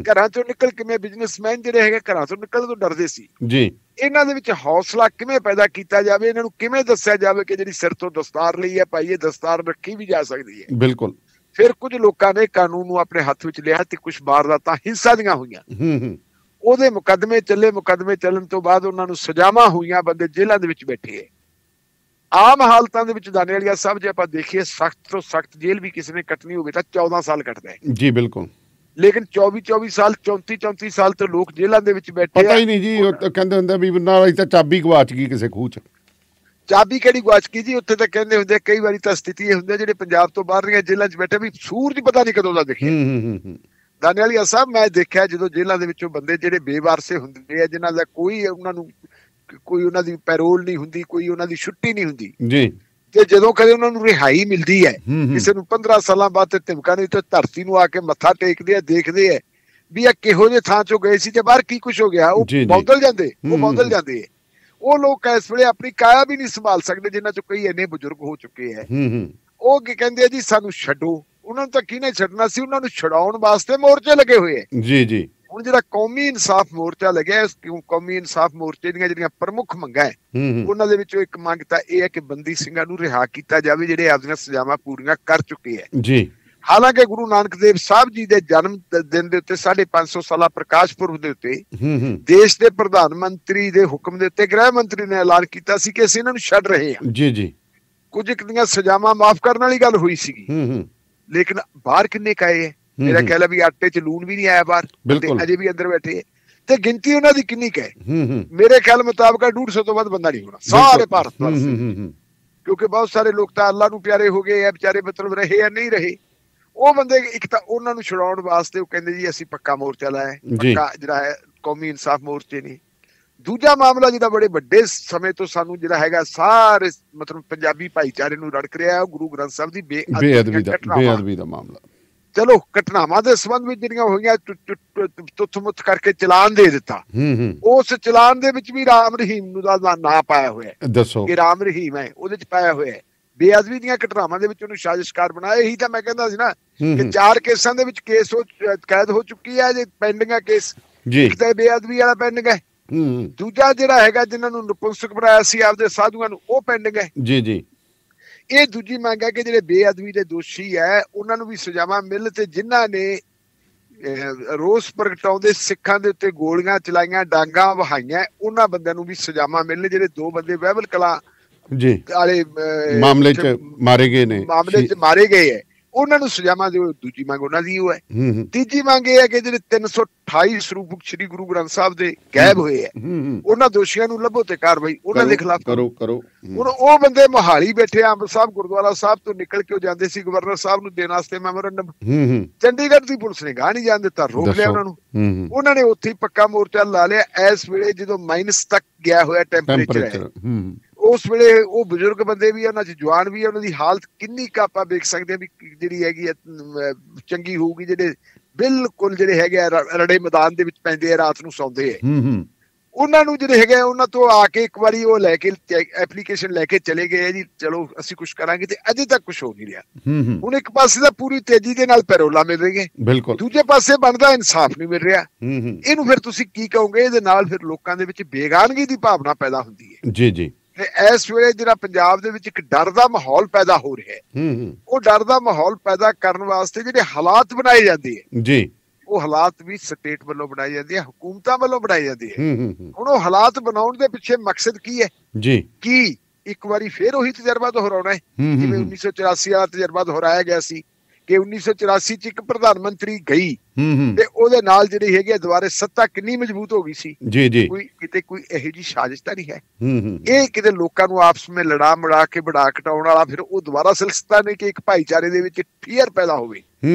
ਘਰਾਂ ਚੋਂ ਨਿਕਲ ਕਿਵੇਂ, ਬਿਜ਼ਨਸਮੈਨ ਜਿਹੜੇ ਹੈਗੇ ਘਰਾਂ ਤੋਂ ਨਿਕਲਣ ਤੋਂ ਡਰਦੇ ਸੀ ਜੀ। ਇਹਨਾਂ ਦੇ ਵਿੱਚ ਹੌਸਲਾ ਕਿਵੇਂ ਪੈਦਾ ਕੀਤਾ ਜਾਵੇ, ਇਹਨਾਂ ਨੂੰ ਕਿਵੇਂ ਦੱਸਿਆ ਜਾਵੇ ਕਿ ਜਿਹੜੀ ਸਿਰ ਤੋਂ ਦਸਤਾਰ ਲਈ ਹੈ ਭਾਈ, ਇਹ ਦਸਤਾਰ ਰੱਖੀ ਵੀ ਜਾ ਸਕਦੀ ਹੈ। ਬਿਲਕੁਲ। ਫਿਰ ਕੁਝ ਲੋਕਾਂ ਨੇ ਕਾਨੂੰਨ ਨੂੰ ਆਪਣੇ ਹੱਥ ਵਿੱਚ ਲਿਆ ਤੇ ਕੁਝ ਵਾਰਦਾਤਾਂ ਹਿੰਸਾ ਦੀਆਂ ਹੋਈਆਂ। ਉਹਦੇ ਮੁਕੱਦਮੇ ਚੱਲੇ, ਮੁਕੱਦਮੇ ਚੱਲਣ ਤੋਂ ਬਾਅਦ ਉਹਨਾਂ ਨੂੰ ਸਜ਼ਾਵਾਂ ਹੋਈਆਂ, ਬੰਦੇ ਜੇਲ੍ਹਾਂ ਦੇ ਵਿੱਚ ਬੈਠੇ ਹੈ। ਆਮ ਹਾਲਤਾਂ ਦੇ ਵਿੱਚ ਦਾਨੇਵਾਲੀਆ ਸਾਹਿਬ ਜੇ ਆਪਾਂ ਦੇਖੀਏ, ਸਖਤ ਤੋਂ ਸਖਤ ਜੇਲ੍ਹ ਵੀ ਕਿਸੇ ਨੇ ਕੱਟਣੀ ਹੋਵੇ ਤਾਂ 14 ਸਾਲ ਕੱਟਦਾ ਹੈ ਜੀ। ਬਿਲਕੁਲ। ਲੇਕਿਨ 24 ਸਾਲ 34 ਸਾਲ ਤੋਂ ਲੋਕ ਜੇਲ੍ਹਾਂ ਦੇ ਵਿੱਚ ਬੈਠੇ, ਪਤਾ ਹੀ ਨਹੀਂ ਜੀ। ਕਹਿੰਦੇ ਹੁੰਦੇ ਵੀ ਨਾਲ ਤਾਂ ਚਾਬੀ ਗਵਾਚ ਗਈ ਕਿਸੇ ਖੂਹ 'ਚ। ਚਾਬੀ ਕਿਹੜੀ ਗਵਾਚ ਗਈ ਜੀ? ਉੱਥੇ ਤਾਂ ਕਹਿੰਦੇ ਹੁੰਦੇ ਕਈ ਵਾਰੀ ਤਾਂ ਸਥਿਤੀ ਇਹ ਹੁੰਦੀ ਜਿਹੜੇ ਪੰਜਾਬ ਤੋਂ ਬਾਹਰ ਦੀਆਂ ਜੇਲ੍ਹਾਂ 'ਚ ਬੈਠੇ ਵੀ ਸੂਰਜ ਪਤਾ ਨਹੀਂ ਕਦੋਂ ਦਾ ਦਿਖਿਆ। ਦਾਨੇਵਾਲੀਆ ਸਾਹਿਬ ਮੈਂ ਦੇਖਿਆ ਜਦੋਂ ਜੇਲ੍ਹਾਂ ਦੇ ਵਿੱਚੋਂ ਬੰਦੇ ਜਿਹੜੇ ਬੇਵਾਰਸੇ ਹੁੰਦੇ ਆ, ਜਿਨ੍ਹਾਂ ਦਾ ਕੋਈ ਉਹਨਾਂ ਨੂੰ ਕੋਈ ਉਹਨਾਂ ਦੀ ਪੈਰੋਲ ਨਹੀਂ ਹੁੰਦੀ, ਕੋਈ ਉਹਨਾਂ ਦੀ ਛੁੱਟੀ ਨਹੀਂ ਹੁੰਦੀ ਜੀ, ਤੇ ਜਦੋਂ ਕਦੇ ਉਹਨਾਂ ਨੂੰ ਰਿਹਾਈ ਮਿਲਦੀ ਹੈ, ਕਿਸੇ ਨੂੰ 15 ਸਾਲਾਂ ਬਾਅਦ ਤੇ ਧਮਕਾ ਨਹੀਂ ਤੇ ਧਰਤੀ ਨੂੰ ਆ ਕੇ ਮੱਥਾ ਟੇਕਦੇ ਆ, ਦੇਖਦੇ ਆ ਵੀ ਇਹ ਕਿਹੋ ਜਿਹੇ ਥਾਂ ਚੋਂ ਗਏ ਸੀ ਤੇ ਬਾਹਰ ਕੀ ਕੁਛ ਹੋ ਗਿਆ, ਉਹ ਬਦਲ ਜਾਂਦੇ, ਉਹ ਬਦਲ ਜਾਂਦੇ। ਉਹ ਲੋਕ ਇਸ ਵੇਲੇ ਆਪਣੀ ਕਾਇਆ ਵੀ ਨਹੀਂ ਸੰਭਾਲ ਸਕਦੇ, ਜਿਨ੍ਹਾਂ ਚੋਂ ਕਈ ਇੰਨੇ ਬਜ਼ੁਰਗ ਹੋ ਚੁੱਕੇ ਹੈ। ਉਹ ਕੀ ਕਹਿੰਦੇ ਆ ਜੀ, ਸਾਨੂੰ ਛੱਡੋ। ਉਹਨਾਂ ਨੂੰ ਤਾਂ ਕਿਹਨੇ ਛੱਡਣਾ ਸੀ, ਉਹਨਾਂ ਨੂੰ ਛਡਾਉਣ ਵਾਸਤੇ ਮੋਰਚੇ ਲੱਗੇ ਹੋਏ ਹੈ ਜੀ। ਹੁਣ ਜਿਹੜਾ ਕੌਮੀ ਇਨਸਾਫ ਮੋਰਚਾ ਲੱਗਿਆ, ਕੌਮੀ ਇਨਸਾਫ ਮੋਰਚੇ ਦੀਆਂ ਜਿਹੜੀਆਂ ਪ੍ਰਮੁੱਖ ਮੰਗਾਂ ਹੈ, ਉਹਨਾਂ ਦੇ ਵਿੱਚੋਂ ਇੱਕ ਮੰਗ ਤਾਂ ਇਹ ਹੈ ਕਿ ਬੰਦੀ ਸਿੰਘਾਂ ਨੂੰ ਰਿਹਾ ਕੀਤਾ ਜਾਵੇ ਜਿਹੜੇ ਆਪਣੀਆਂ ਸਜ਼ਾਵਾਂ ਪੂਰੀਆਂ ਕਰ ਚੁੱਕੇ ਹੈ ਜੀ। ਹਾਲਾਂਕਿ ਗੁਰੂ ਨਾਨਕ ਦੇਵ ਸਾਹਿਬ ਜੀ ਦੇ ਜਨਮ ਦਿਨ ਦੇ ਉੱਤੇ 550 ਸਾਲਾ ਪ੍ਰਕਾਸ਼ ਪੁਰਬ ਦੇ ਉੱਤੇ ਦੇਸ਼ ਦੇ ਪ੍ਰਧਾਨ ਮੰਤਰੀ ਦੇ ਹੁਕਮ ਦੇ ਉੱਤੇ ਗ੍ਰਹਿ ਮੰਤਰੀ ਨੇ ਐਲਾਨ ਕੀਤਾ ਸੀ ਕਿ ਅਸੀਂ ਇਹਨਾਂ ਨੂੰ ਛੱਡ ਰਹੇ ਹਾਂ ਜੀ। ਕੁਝ ਇੱਕ ਦੀਆਂ ਸਜ਼ਾਵਾਂ ਮਾਫ ਕਰਨ ਵਾਲੀ ਗੱਲ ਹੋਈ ਸੀਗੀ, ਲੇਕਿਨ ਬਾਹਰ ਕਿੰਨੇ ਕਾਏ ਹੈ? ਮੇਰਾ ਖਿਆਲ ਹੈ ਵੀ ਆਟੇ 'ਚ ਲੂਣ ਵੀ ਨਹੀਂ ਆਇਆ ਬਾਹਰ, ਅਜੇ ਵੀ ਅੰਦਰ ਬੈਠੇ ਹੈ। ਤੇ ਗਿਣਤੀ ਉਹਨਾਂ ਦੀ ਕਿੰਨੀ ਕੁ ਹੈ? ਮੇਰੇ ਖਿਆਲ ਮੁਤਾਬਕ 150 ਤੋਂ ਵੱਧ ਬੰਦਾ ਨਹੀਂ ਹੋਣਾ ਸਾਰੇ ਭਾਰਤ ਵਾਸਤੇ, ਕਿਉਂਕਿ ਬਹੁਤ ਸਾਰੇ ਲੋਕ ਤਾਂ ਅੱਲਾ ਨੂੰ ਪਿਆਰੇ ਹੋ ਗਏ ਆ ਵਿਚਾਰੇ, ਮਤਲਬ ਰਹੇ ਜਾਂ ਨਹੀਂ ਰਹੇ। ਉਹ ਬੰਦੇ ਇੱਕ ਤਾਂ ਉਹਨਾਂ ਨੂੰ ਛੁਡਾਉਣ ਵਾਸਤੇ ਉਹ ਕਹਿੰਦੇ ਜੀ ਅਸੀਂ ਪੱਕਾ ਮੋਰਚਾ ਲਾਇਆ, ਪੱਕਾ ਜਿਹੜਾ ਹੈ ਕੌਮੀ ਇਨਸਾਫ ਮੋਰਚੇ ਨੇ। ਦੂਜਾ ਮਾਮਲਾ ਜਿਹੜਾ ਬੜੇ ਵੱਡੇ ਸਮੇਂ ਤੋਂ ਸਾਨੂੰ ਜਿਹੜਾ ਹੈਗਾ ਸਾਰੇ ਮਤਲਬ ਪੰਜਾਬੀ ਭਾਈਚਾਰੇ ਨੂੰ ਰੜਕ ਰਿਹਾ, ਉਹ ਗੁਰੂ ਗ੍ਰੰਥ ਸਾਹਿਬ ਦੀ ਬੇਅਦਬੀ ਦਾ ਮਾਮਲਾ। ਚਲੋ ਘਟਨਾਵਾਂ ਦੇ ਸੰਬੰਧ ਵਿੱਚ ਜਿਹੜੀਆਂ ਹੋਈਆਂ, ਤੁੱਥ-ਮੁੱਥ ਕਰਕੇ ਚਲਾਨ ਦੇ ਦਿੱਤਾ। ਉਸ ਚਲਾਨ ਦੇ ਵਿੱਚ ਵੀ ਰਾਮ ਰਹੀਮ ਨੂੰ ਦਾ ਨਾਂ ਪਾਇਆ ਹੋਇਆ, ਦੱਸੋ ਕਿ ਰਾਮ ਰਹੀਮ ਹੈ, ਉਹਦੇ ਚ ਪਾਇਆ ਹੋਇਆ। ਬੇਅਦਬੀ ਦੀਆਂ ਘਟਨਾਵਾਂ ਦੇ ਵਿੱਚ ਉਹਨੂੰ ਸਾਜ਼ਿਸ਼ਕਾਰ ਬਣਾਇਆ। ਇਹੀ ਤਾਂ ਮੈਂ ਕਹਿੰਦਾ ਸੀ ਨਾ ਕਿ 4 ਕੇਸਾਂ ਦੇ ਵਿੱਚ ਕੇਸ ਕੈਦ ਹੋ ਚੁੱਕੀ ਹੈ, ਜੇ ਪੈਂਡਿੰਗ ਹੈ ਕੇਸ। ਇੱਕ ਤਾਂ ਬੇਅਦਬੀ ਵਾਲਾ ਪੈਂਡਿੰਗ ਹੈ, ਦੂਜਾ ਜਿਹੜਾ ਹੈਗਾ ਜਿਨ੍ਹਾਂ ਨੂੰ ਨਪੁੰਸਕ ਬਣਾਇਆ ਸੀ ਆਪਦੇ ਸਾਧੂਆਂ ਨੂੰ, ਉਹ ਪੈਂਡਿੰਗ ਹੈ ਜੀ। ਇਹ ਦੂਜੀ ਮੰਗ ਹੈ ਕਿ ਜਿਹੜੇ ਬੇਅਦਬੀ ਦੇ ਦੋਸ਼ੀ ਹੈ ਉਹਨਾਂ ਨੂੰ ਵੀ ਸਜ਼ਾਵਾਂ ਮਿਲ, ਤੇ ਜਿਨ੍ਹਾਂ ਨੇ ਰੋਸ ਪ੍ਰਗਟਾਉਂਦੇ ਸਿੱਖਾਂ ਦੇ ਉੱਤੇ ਗੋਲੀਆਂ ਚਲਾਈਆਂ, ਡਾਂਗਾਂ ਵਹਾਈਆਂ, ਉਹਨਾਂ ਬੰਦਿਆਂ ਨੂੰ ਵੀ ਸਜ਼ਾਵਾਂ ਮਿਲਣ। ਜਿਹੜੇ 2 ਬੰਦੇ ਬਹਿਬਲ ਕਲਾਂ ਵਾਲੇ ਮਾਮਲੇ 'ਚ ਮਾਰੇ ਗਏ ਨੇ, ਮਾਮਲੇ 'ਚ ਮਾਰੇ ਗਏ ਹੈ, ਉਹਨਾਂ ਨੂੰ ਸਜ਼ਾਵਾਂ ਦਿਓ, ਦੂਜੀ ਮੰਗ ਉਹਨਾਂ ਦੀ ਉਹ ਹੈ। ਤੀਜੀ ਮੰਗ ਇਹ ਹੈ ਕਿ ਜਿਹੜੇ 328 ਸਰੂਪ ਸ੍ਰੀ ਗੁਰੂ ਗ੍ਰੰਥ ਸਾਹਿਬ ਦੇ ਗਾਇਬ ਹੋਏ ਆ, ਉਹਨਾਂ ਦੋਸ਼ੀਆਂ ਨੂੰ ਲੱਭੋ ਤੇ ਕਾਰਵਾਈ ਉਹਨਾਂ ਦੇ ਖਿਲਾਫ ਕਰੋ। ਹੁਣ ਉਹ ਬੰਦੇ ਮੋਹਾਲੀ ਬੈਠੇ ਅੰਬ ਸਾਹਿਬ ਗੁਰਦੁਆਰਾ ਸਾਹਿਬ ਤੋਂ ਨਿਕਲ ਕੇ ਉਹ ਜਾਂਦੇ ਸੀ ਗਵਰਨਰ ਸਾਹਿਬ ਨੂੰ ਦੇਣ ਵਾਸਤੇ ਮੈਮੋਰੰਡਮ, ਚੰਡੀਗੜ੍ਹ ਦੀ ਪੁਲਿਸ ਨੇ ਗਾਹ ਨਹੀਂ ਜਾਣ ਦਿੱਤਾ, ਰੋਕ ਲਿਆ ਉਹਨਾਂ ਨੂੰ। ਉਹਨਾਂ ਨੇ ਉੱਥੇ ਪੱਕਾ ਮੋਰਚਾ ਲਾ ਲਿਆ। ਇਸ ਵੇਲੇ ਜਦੋਂ ਮਾਈਨਸ ਤੱਕ ਗਿਆ ਹੋਇਆ ਟੈਂਪਰੇਚਰ, ਉਸ ਵੇਲੇ ਉਹ ਬਜ਼ੁਰਗ ਬੰਦੇ ਵੀ ਉਹਨਾਂ ਚ ਜਵਾਨ ਵੀ, ਉਹਨਾਂ ਦੀ ਹਾਲਤ ਕਿੰਨੀ ਕੁ ਆਪਾਂ ਵੇਖ ਸਕਦੇ ਹਾਂ ਵੀ ਜਿਹੜੀ ਹੈਗੀ ਹੈ ਚੰਗੀ ਹੋਊਗੀ। ਜਿਹੜੇ ਬਿਲਕੁਲ ਜਿਹੜੇ ਹੈਗੇ ਰੜੇ ਮੈਦਾਨ ਦੇ ਵਿੱਚ ਪੈਂਦੇ ਆ, ਰਾਤ ਨੂੰ ਸੌਂਦੇ ਆ, ਉਹਨਾਂ ਨੂੰ ਜਿਹੜੇ ਹੈਗੇ ਉਹਨਾਂ ਤੋਂ ਆ ਕੇ ਇੱਕ ਵਾਰੀ ਉਹ ਲੈ ਕੇ ਐਪਲੀਕੇਸ਼ਨ ਲੈ ਕੇ ਚਲੇ ਗਏ ਆ ਜੀ, ਚਲੋ ਅਸੀਂ ਕੁਛ ਕਰਾਂਗੇ, ਤੇ ਅਜੇ ਤੱਕ ਕੁਛ ਹੋ ਨਹੀਂ ਰਿਹਾ। ਹੁਣ ਇੱਕ ਪਾਸੇ ਤਾਂ ਪੂਰੀ ਤੇਜ਼ੀ ਦੇ ਨਾਲ ਪੈਰੋਲਾ ਮਿਲ ਰਹੀ ਹੈ, ਦੂਜੇ ਪਾਸੇ ਬਣਦਾ ਇਨਸਾਫ ਨਹੀਂ ਮਿਲ ਰਿਹਾ। ਇਹਨੂੰ ਫਿਰ ਤੁਸੀਂ ਕੀ ਕਹੋਗੇ? ਇਹਦੇ ਨਾਲ ਫਿਰ ਲੋਕਾਂ ਦੇ ਵਿੱਚ ਬੇਗਾਨਗੀ ਦੀ ਭਾਵਨਾ ਪੈਦਾ ਹੁੰਦੀ ਹੈ। ਜੀ ਜੀ। ਤੇ ਇਸ ਵੇਲੇ ਜਿਹੜਾ ਪੰਜਾਬ ਦੇ ਵਿੱਚ ਇੱਕ ਡਰ ਦਾ ਮਾਹੌਲ ਪੈਦਾ ਹੋ ਰਿਹਾ ਹੈ, ਉਹ ਡਰ ਦਾ ਮਾਹੌਲ ਪੈਦਾ ਕਰਨ ਵਾਸਤੇ ਜਿਹੜੇ ਹਾਲਾਤ ਬਣਾਏ ਜਾਂਦੇ ਹੈ ਜੀ, ਉਹ ਹਾਲਾਤ ਵੀ ਸਟੇਟ ਵੱਲੋਂ ਬਣਾਏ ਜਾਂਦੇ ਆ, ਹਕੂਮਤਾਂ ਵੱਲੋਂ ਬਣਾਏ ਜਾਂਦੇ ਆ। ਹੁਣ ਉਹ ਹਾਲਾਤ ਬਣਾਉਣ ਦੇ ਪਿੱਛੇ ਮਕਸਦ ਕੀ ਹੈ ਜੀ? ਕੀ ਇੱਕ ਵਾਰੀ ਫੇਰ ਉਹੀ ਤਜਰਬਾ ਦੁਹਰਾਉਣਾ ਹੈ ਜਿਵੇਂ 1984 ਵਾਲਾ ਤਜਰਬਾ ਦੁਹਰਾਇਆ ਗਿਆ ਸੀ ਕਿ 1984 ਚ ਇੱਕ ਪ੍ਰਧਾਨ ਮੰਤਰੀ ਗਈ ਤੇ ਉਹਦੇ ਨਾਲ ਜਿਹੜੀ ਹੈਗੀ ਦੁਬਾਰੇ ਸੱਤਾ ਕਿੰਨੀ ਮਜ਼ਬੂਤ ਹੋ ਗਈ ਸੀ ਜੀ ਜੀ। ਕੋਈ ਕਿਤੇ ਕੋਈ ਇਹੋ ਜਿਹੀ ਸਾਜ਼ਿਸ਼ ਤਾਂ ਨਹੀਂ ਹੈ। ਇਹ ਕਿਤੇ ਲੋਕਾਂ ਨੂੰ ਆਪਸ ਵਿੱਚ ਲੜਾ ਮੜਾ ਕੇ ਬੜਾ ਘਟਾਉਣ ਵਾਲਾ ਫਿਰ ਉਹ ਦੁਬਾਰਾ ਸਿਲਸਿਲਾ ਨਹੀਂ ਕਿ ਇੱਕ ਭਾਈਚਾਰੇ ਦੇ ਵਿੱਚ ਫੀਅਰ ਪੈਦਾ ਹੋਵੇ,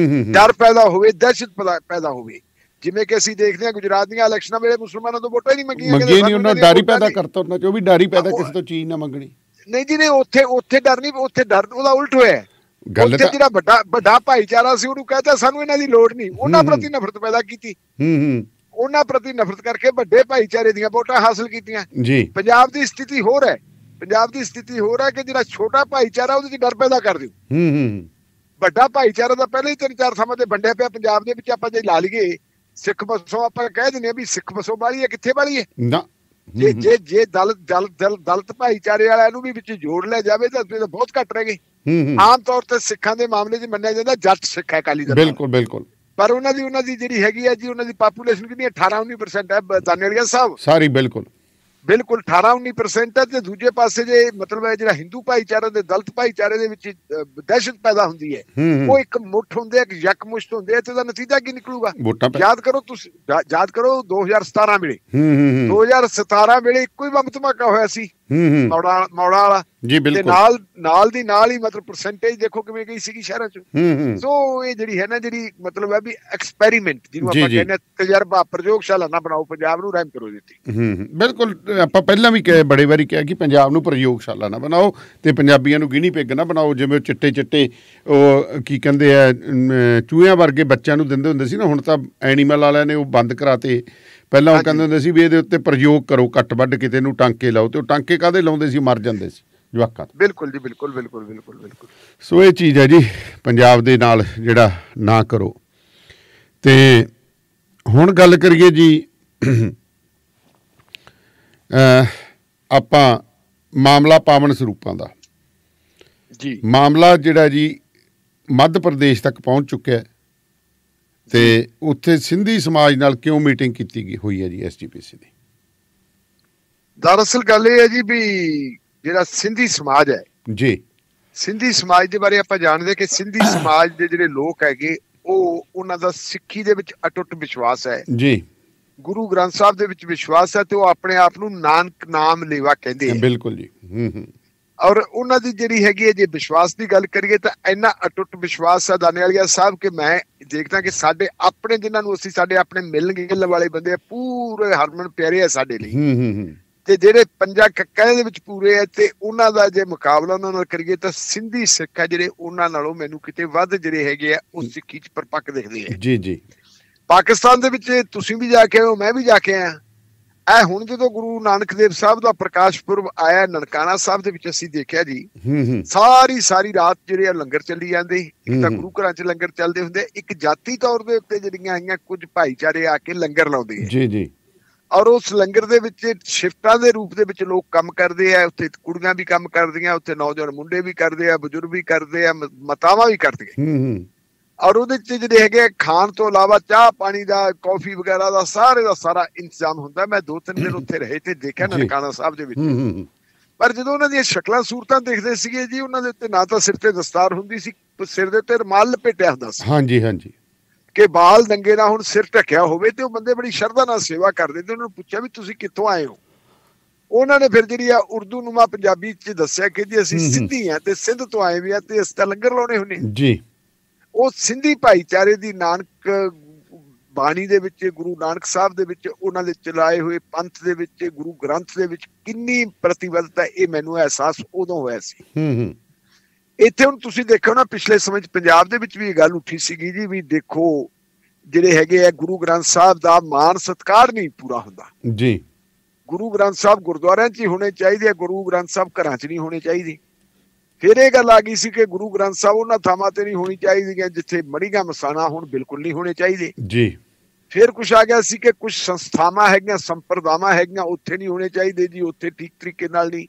ਡਰ ਪੈਦਾ ਹੋਵੇ, ਦਹਿਸ਼ਤ ਪੈਦਾ ਹੋਵੇ। ਜਿਵੇਂ ਕਿ ਅਸੀਂ ਦੇਖਦੇ ਹਾਂ ਗੁਜਰਾਤ ਦੀਆਂ ਇਲੈਕਸ਼ਨਾਂ ਵੇਲੇ ਮੁਸਲਮਾਨਾਂ ਤੋਂ ਵੋਟਾਂ ਹੀ ਨਹੀਂ ਮੰਗੀਆਂ, ਉਹਨਾਂ ਡਰ ਹੀ ਪੈਦਾ ਕਰਤਾ, ਉਹਨਾਂ ਚੋਂ ਵੀ ਡਰ ਹੀ ਪੈਦਾ, ਕਿਸੇ ਤੋਂ ਚੀਜ਼ ਨਾ ਮੰਗਣੀ। ਨਹੀਂ ਜੀ, ਨਹੀਂ, ਉੱਥੇ ਡਰ ਨਹੀਂ, ਉੱਥੇ ਡਰ ਉਹਦਾ ਉਲਟ ਹੋਇਆ। ਉੱਥੇ ਜਿਹੜਾ ਵੱਡਾ ਭਾਈਚਾਰਾ ਸੀ ਉਹਨੂੰ ਕਹਿੰਦਾ ਸਾਨੂੰ ਇਹਨਾਂ ਦੀ ਲੋੜ ਨਹੀਂ, ਉਹਨਾਂ ਪ੍ਰਤੀ ਨਫ਼ਰਤ ਪੈਦਾ ਕੀਤੀ, ਉਹਨਾਂ ਪ੍ਰਤੀ ਨਫ਼ਰਤ ਕਰਕੇ ਵੱਡੇ ਭਾਈਚਾਰੇ ਦੀਆਂ ਵੋਟਾਂ ਹਾਸਲ ਕੀਤੀਆਂ। ਪੰਜਾਬ ਦੀ ਸਥਿਤੀ ਹੋਰ ਹੈ, ਪੰਜਾਬ ਦੀ ਸਥਿਤੀ ਹੋਰ ਹੈ ਕਿ ਜਿਹੜਾ ਛੋਟਾ ਭਾਈਚਾਰਾ ਉਹਦੇ ਚ ਡਰ ਪੈਦਾ ਕਰ ਦਿਓ। ਵੱਡਾ ਭਾਈਚਾਰਾ ਤਾਂ ਪਹਿਲਾਂ ਹੀ 3-4 ਥਾਵਾਂ ਤੇ ਵੰਡਿਆ ਪਿਆ ਪੰਜਾਬ ਦੇ ਵਿੱਚ। ਆਪਾਂ ਜੇ ਲਾ ਲਈਏ ਸਿੱਖ ਬਸੋਂ, ਆਪਾਂ ਕਹਿ ਦਿੰਦੇ ਆ ਵੀ ਸਿੱਖ ਬਸੋਂ ਵਾਲੀ ਹੈ, ਕਿੱਥੇ ਵਾਲੀ ਹੈ? ਜੇ ਦਲਿਤ ਭਾਈਚਾਰੇ ਵਾਲਿਆਂ ਨੂੰ ਵੀ ਵਿੱਚ ਜੋੜ ਲਿਆ ਜਾਵੇ ਤਾਂ ਬਹੁਤ ਘੱਟ ਰਹਿ ਗਏ। ਆਮ ਤੌਰ ਤੇ ਸਿੱਖਾਂ ਦੇ ਮਾਮਲੇ 'ਚ ਮੰਨਿਆ ਜਾਂਦਾ ਜੱਟ ਸਿੱਖ ਹੈ ਅਕਾਲੀ ਦਲ, ਬਿਲਕੁਲ ਬਿਲਕੁਲ, ਪਰ ਉਹਨਾਂ ਦੀ ਜਿਹੜੀ ਹੈਗੀ ਹੈ ਜੀ, ਉਹਨਾਂ ਦੀ ਪਾਪੂਲੇਸ਼ਨ ਕਿੰਨੀ 18-19% ਹੈ ਦਾਨੇਵਾਲੀਆ ਸਾਹਿਬ ਸਾਰੀ, ਬਿਲਕੁਲ 18-19% ਹੈ। ਤੇ ਦੂਜੇ ਪਾਸੇ ਜੇ ਮਤਲਬ ਹੈ ਜਿਹੜਾ ਹਿੰਦੂ ਭਾਈਚਾਰੇ ਦੇ ਦਲਿਤ ਭਾਈਚਾਰੇ ਦੇ ਵਿੱਚ ਦਹਿਸ਼ਤ ਪੈਦਾ ਹੁੰਦੀ ਹੈ, ਉਹ ਇੱਕ ਮੁੱਠ ਹੁੰਦੇ, ਇੱਕ ਯਕਮੁਸ਼ਤ ਹੁੰਦੇ ਆ, ਤੇ ਉਹਦਾ ਨਤੀਜਾ ਕੀ ਨਿਕਲੂਗਾ? ਯਾਦ ਕਰੋ ਤੁਸੀਂ, ਯਾਦ ਕਰੋ 2017 ਵੇਲੇ 2017 ਵੇਲੇ ਇੱਕੋ ਹੀ ਬੰਬ ਧਮਾਕਾ ਹੋਇਆ ਸੀ ਮੌੜਾ ਵਾਲਾ ਜੀ, ਬਿਲਕੁਲ, ਨਾਲ ਹੀ ਮਤਲਬ ਪਰਸੈਂਟੇਜ ਦੇਖੋ ਕਿਵੇਂ ਗਈ ਸੀਗੀ ਸ਼ਹਿਰਾਂ ਚ। ਸੋ ਇਹ ਜਿਹੜੀ ਹੈ ਨਾ, ਜਿਹੜੀ ਮਤਲਬ ਹੈ ਵੀ ਐਕਸਪੈਰੀਮੈਂਟ ਜਿਹਨੂੰ ਆਪਾਂ ਕਹਿੰਦੇ ਆ, ਤਜਰਬਾ, ਪ੍ਰਯੋਗਸ਼ਾਲਾ ਨਾ ਬਣਾਓ, ਪੰਜਾਬ ਨੂੰ ਰਹਿਮ ਕਰੋ ਦਿੱਤੀ। ਬਿਲਕੁਲ, ਆਪਾਂ ਪਹਿਲਾਂ ਵੀ ਬੜੇ ਵਾਰੀ ਕਿਹਾ ਕਿ ਪੰਜਾਬ ਨੂੰ ਪ੍ਰਯੋਗਸ਼ਾਲਾ ਨਾ ਬਣਾਓ ਤੇ ਪੰਜਾਬੀਆਂ ਨੂੰ ਗਿਣੀ ਪਿੱਗ ਨਾ ਬਣਾਓ। ਜਿਵੇਂ ਚਿੱਟੇ ਉਹ ਕੀ ਕਹਿੰਦੇ ਆ ਚੂਹਿਆਂ ਵਰਗੇ ਬੱਚਿਆਂ ਨੂੰ ਦਿੰਦੇ ਹੁੰਦੇ ਸੀ ਨਾ, ਹੁਣ ਤਾਂ ਐਨੀਮਲ ਵਾਲਿਆਂ ਨੇ ਉਹ ਬੰਦ ਕਰਾਤੇ। ਪਹਿਲਾਂ ਉਹ ਕਹਿੰਦੇ ਹੁੰਦੇ ਸੀ ਵੀ ਇਹਦੇ ਉੱਤੇ ਪ੍ਰਯੋਗ ਕਰੋ, ਕੱਟ ਵੱਢ ਕਿਤੇ ਨੂੰ ਟਾਂਕੇ ਲਾਓ, ਤੇ ਉਹ ਟਾਂਕੇ ਕਾਹਦੇ ਲਾਉਂਦੇ ਸੀ? ਮਰ ਜਾਂਦੇ ਸੀ ਜਵਾਕਾਂ। ਬਿਲਕੁਲ ਜੀ, ਬਿਲਕੁਲ ਬਿਲਕੁਲ ਬਿਲਕੁਲ ਬਿਲਕੁਲ। ਸੋ ਇਹ ਚੀਜ਼ ਹੈ ਜੀ, ਪੰਜਾਬ ਦੇ ਨਾਲ ਜਿਹੜਾ ਨਾ ਕਰੋ। ਤੇ ਹੁਣ ਗੱਲ ਕਰੀਏ ਜੀ ਆਪਾਂ ਮਾਮਲਾ ਪਾਵਨ ਸਰੂਪਾਂ ਦਾ ਜੀ। ਮਾਮਲਾ ਜਿਹੜਾ ਜੀ ਮੱਧ ਪ੍ਰਦੇਸ਼ ਤੱਕ ਪਹੁੰਚ ਚੁੱਕਿਆ ਤੇ ਉੱਥੇ ਸਿੰਧੀ ਸਮਾਜ ਨਾਲ ਕਿਉਂ ਮੀਟਿੰਗ ਕੀਤੀ ਹੋਈ ਹੈ ਜੀ ਐਸਜੀਪੀਸੀ ਦੀ? ਦਰਅਸਲ ਗੱਲ ਇਹ ਹੈ ਜੀ ਵੀ ਜਿਹੜਾ ਸਿੰਧੀ ਸਮਾਜ ਹੈ ਜੀ, ਸਿੰਧੀ ਸਮਾਜ ਦੇ ਬਾਰੇ ਆਪਾਂ ਜਾਣਦੇ ਕਿ ਸਿੰਧੀ ਸਮਾਜ ਦੇ ਜਿਹੜੇ ਲੋਕ ਹੈਗੇ ਉਹਨਾਂ ਦਾ ਸਿੱਖੀ ਦੇ ਵਿੱਚ ਅਟੁੱਟ ਵਿਸ਼ਵਾਸ ਹੈ ਜੀ, ਗੁਰੂ ਗ੍ਰੰਥ ਸਾਹਿਬ ਦੇ ਵਿੱਚ ਵਿਸ਼ਵਾਸ ਹੈ, ਤੇ ਉਹ ਆਪਣੇ ਆਪ ਨੂੰ ਨਾਨਕ ਨਾਮ ਲੇਵਾ ਕਹਿੰਦੇ ਆ। ਬਿਲਕੁਲ ਜੀ। ਔਰ ਉਹਨਾਂ ਦੀ ਜਿਹੜੀ ਹੈਗੀ ਹੈ, ਜੇ ਵਿਸ਼ਵਾਸ ਦੀ ਗੱਲ ਕਰੀਏ ਤਾਂ ਇੰਨਾ ਅਟੁੱਟ ਵਿਸ਼ਵਾਸ ਹੈ ਦਾਨੇਵਾਲੀਆ ਸਾਹਿਬ ਕਿ ਮੈਂ ਦੇਖਦਾ ਕਿ ਸਾਡੇ ਆਪਣੇ ਜਿਹਨਾਂ ਨੂੰ ਅਸੀਂ ਸਾਡੇ ਆਪਣੇ ਮਿਲਣ ਗਿਲਣ ਵਾਲੇ ਬੰਦੇ ਆ, ਪੂਰੇ ਹਰਮਨ ਪਿਆਰੇ ਆ ਸਾਡੇ ਲਈ, ਤੇ ਜਿਹੜੇ ਪੰਜਾਂ ਕੱਕਾਂ ਦੇ ਵਿੱਚ ਪੂਰੇ ਹੈ, ਤੇ ਉਹਨਾਂ ਦਾ ਜੇ ਮੁਕਾਬਲਾ ਉਹਨਾਂ ਨਾਲ ਕਰੀਏ ਤਾਂ ਸਿੰਧੀ ਸਿੱਖ ਹੈ ਜਿਹੜੇ ਉਹਨਾਂ ਨਾਲੋਂ ਮੈਨੂੰ ਕਿਤੇ ਵੱਧ ਜਿਹੜੇ ਹੈਗੇ ਆ ਉਹ ਸਿੱਖੀ 'ਚ ਪਰਪੱਕ ਦਿਖਦੇ ਆ ਜੀ ਜੀ। ਪਾਕਿਸਤਾਨ ਦੇ ਵਿੱਚ ਤੁਸੀਂ ਵੀ ਜਾ ਕੇ ਆਏ ਹੋ, ਮੈਂ ਵੀ ਜਾ ਕੇ ਆਇਆ। ਇਹ ਹੁਣ ਜਦੋਂ ਗੁਰੂ ਨਾਨਕ ਦੇਵ ਸਾਹਿਬ ਦਾ ਪ੍ਰਕਾਸ਼ ਪੁਰਬ ਆਇਆ ਨਨਕਾਣਾ ਸਾਹਿਬ ਦੇ ਵਿੱਚ, ਅਸੀਂ ਦੇਖਿਆ ਜੀ ਸਾਰੀ ਰਾਤ ਜਿਹੜੇ ਆ ਲੰਗਰ ਚੱਲੀ ਜਾਂਦੇ। ਇੱਕ ਤਾਂ ਗੁਰੂ ਘਰਾਂ 'ਚ ਲੰਗਰ ਚੱਲਦੇ ਹੁੰਦੇ, ਇੱਕ ਜਾਤੀ ਤੌਰ ਦੇ ਉੱਤੇ ਜਿਹੜੀਆਂ ਆਈਆਂ ਕੁਝ ਭਾਈਚਾਰੇ ਆ ਕੇ ਲੰਗਰ ਲਾਉਂਦੇ ਆ ਜੀ ਜੀ। ਔਰ ਉਸ ਲੰਗਰ ਦੇ ਵਿੱਚ ਸ਼ਿਫਟਾਂ ਦੇ ਰੂਪ ਦੇ ਵਿੱਚ ਲੋਕ ਕੰਮ ਕਰਦੇ ਆ, ਉੱਥੇ ਕੁੜੀਆਂ ਵੀ ਕੰਮ ਕਰਦੀਆਂ, ਉੱਥੇ ਨੌਜਵਾਨ ਮੁੰਡੇ ਵੀ ਕਰਦੇ ਆ, ਬਜ਼ੁਰਗ ਵੀ ਕਰਦੇ ਆ, ਮਾਤਾਵਾਂ ਵੀ ਕਰਦੀਆਂ। ਔਰ ਉਹਦੇ ਚ ਜਿਹੜੇ ਹੈਗੇ ਖਾਣ ਤੋਂ ਇਲਾਵਾ ਚਾਹ ਪਾਣੀ ਦਾ, ਕੌਫੀ ਵਗੈਰਾ ਦਾ ਸਾਰਾ ਇੰਤਜ਼ਾਮ ਹੁੰਦਾ। ਮੈਂ 2-3 ਦਿਨ ਉੱਥੇ ਰਹੇ ਤੇ ਦੇਖਿਆ ਨਨਕਾਣਾ ਸਾਹਿਬ ਦੇ ਵਿੱਚ। ਪਰ ਜਦੋਂ ਉਹਨਾਂ ਦੀਆਂ ਸ਼ਕਲਾਂ ਸੂਰਤਾਂ ਦੇਖਦੇ ਸੀਗੇ ਜੀ, ਉਹਨਾਂ ਦੇ ਉੱਤੇ ਨਾ ਤਾਂ ਸਿਰ ਤੇ ਦਸਤਾਰ ਹੁੰਦੀ ਸੀ, ਸਿਰ ਦੇ ਉੱਤੇ ਰੁਮਾਲ ਲਪੇਟਿਆ ਹੁੰਦਾ ਸੀ। ਹਾਂਜੀ ਹਾਂਜੀ। ਕਿ ਬਾਲ ਨੰਗੇ ਨਾ ਹੁਣ, ਸਿਰ ਢੱਕਿਆ ਹੋਵੇ। ਤੇ ਉਹ ਬੰਦੇ ਬੜੀ ਸ਼ਰਧਾ ਨਾਲ ਸੇਵਾ ਕਰਦੇ ਤੇ ਉਹਨਾਂ ਨੂੰ ਪੁੱਛਿਆ ਵੀ ਤੁਸੀਂ ਕਿੱਥੋਂ ਆਏ ਹੋ? ਉਹਨਾਂ ਨੇ ਫਿਰ ਜਿਹੜੀ ਆ ਉਰਦੂ ਨੂਮਾ ਪੰਜਾਬੀ ਚ ਦੱਸਿਆ ਕਿ ਜੀ ਅਸੀਂ ਸਿੰਧੀ ਆ ਤੇ ਸਿੰਧ ਤੋਂ ਆਏ ਵੀ ਆ ਤੇ ਅਸੀਂ ਤਾਂ ਲੰਗਰ ਲਾਉਣੇ ਹੁੰਦੇ ਜੀ। ਉਹ ਸਿੰਧੀ ਭਾਈਚਾਰੇ ਦੀ ਨਾਨਕ ਬਾਣੀ ਦੇ ਵਿੱਚ, ਗੁਰੂ ਨਾਨਕ ਸਾਹਿਬ ਦੇ ਵਿੱਚ, ਉਹਨਾਂ ਦੇ ਚਲਾਏ ਹੋਏ ਪੰਥ ਦੇ ਵਿੱਚ, ਗੁਰੂ ਗ੍ਰੰਥ ਦੇ ਵਿੱਚ ਕਿੰਨੀ ਪ੍ਰਤੀਬੱਧਤਾ, ਇਹ ਮੈਨੂੰ ਅਹਿਸਾਸ ਉਦੋਂ ਹੋਇਆ ਸੀ। ਇੱਥੇ ਹੁਣ ਤੁਸੀਂ ਦੇਖੋ ਨਾ, ਪਿਛਲੇ ਸਮੇਂ 'ਚ ਪੰਜਾਬ ਦੇ ਵਿੱਚ ਵੀ ਇਹ ਗੱਲ ਉੱਠੀ ਸੀਗੀ ਜੀ ਵੀ ਦੇਖੋ ਜਿਹੜੇ ਹੈਗੇ ਆ ਗੁਰੂ ਗ੍ਰੰਥ ਸਾਹਿਬ ਦਾ ਮਾਣ ਸਤਿਕਾਰ ਨਹੀਂ ਪੂਰਾ ਹੁੰਦਾ ਜੀ। ਗੁਰੂ ਗ੍ਰੰਥ ਸਾਹਿਬ ਗੁਰਦੁਆਰਿਆਂ 'ਚ ਹੀ ਹੋਣੇ ਚਾਹੀਦੇ ਆ, ਗੁਰੂ ਗ੍ਰੰਥ ਸਾਹਿਬ ਘਰਾਂ 'ਚ ਨਹੀਂ ਹੋਣੇ ਚਾਹੀਦੇ। ਫਿਰ ਇਹ ਗੱਲ ਆ ਗਈ ਸੀ ਕਿ ਗੁਰੂ ਗ੍ਰੰਥ ਸਾਹਿਬ ਉਹਨਾਂ ਥਾਵਾਂ ਤੇ ਨਹੀਂ ਹੋਣੀ ਚਾਹੀਦੀਆਂ ਜਿੱਥੇ ਮੜੀਆਂ ਮਸਾਣਾ ਹੁਣ, ਬਿਲਕੁਲ ਨਹੀਂ ਹੋਣੇ ਚਾਹੀਦੇ ਜੀ। ਫਿਰ ਕੁਛ ਆ ਗਿਆ ਸੀ ਕਿ ਕੁਝ ਸੰਸਥਾਵਾਂ ਹੈਗੀਆਂ, ਸੰਪਰਦਾਵਾਂ ਹੈਗੀਆਂ, ਉੱਥੇ ਨਹੀਂ ਹੋਣੇ ਚਾਹੀਦੇ ਜੀ, ਉੱਥੇ ਠੀਕ ਤਰੀਕੇ ਨਾਲ ਨਹੀਂ,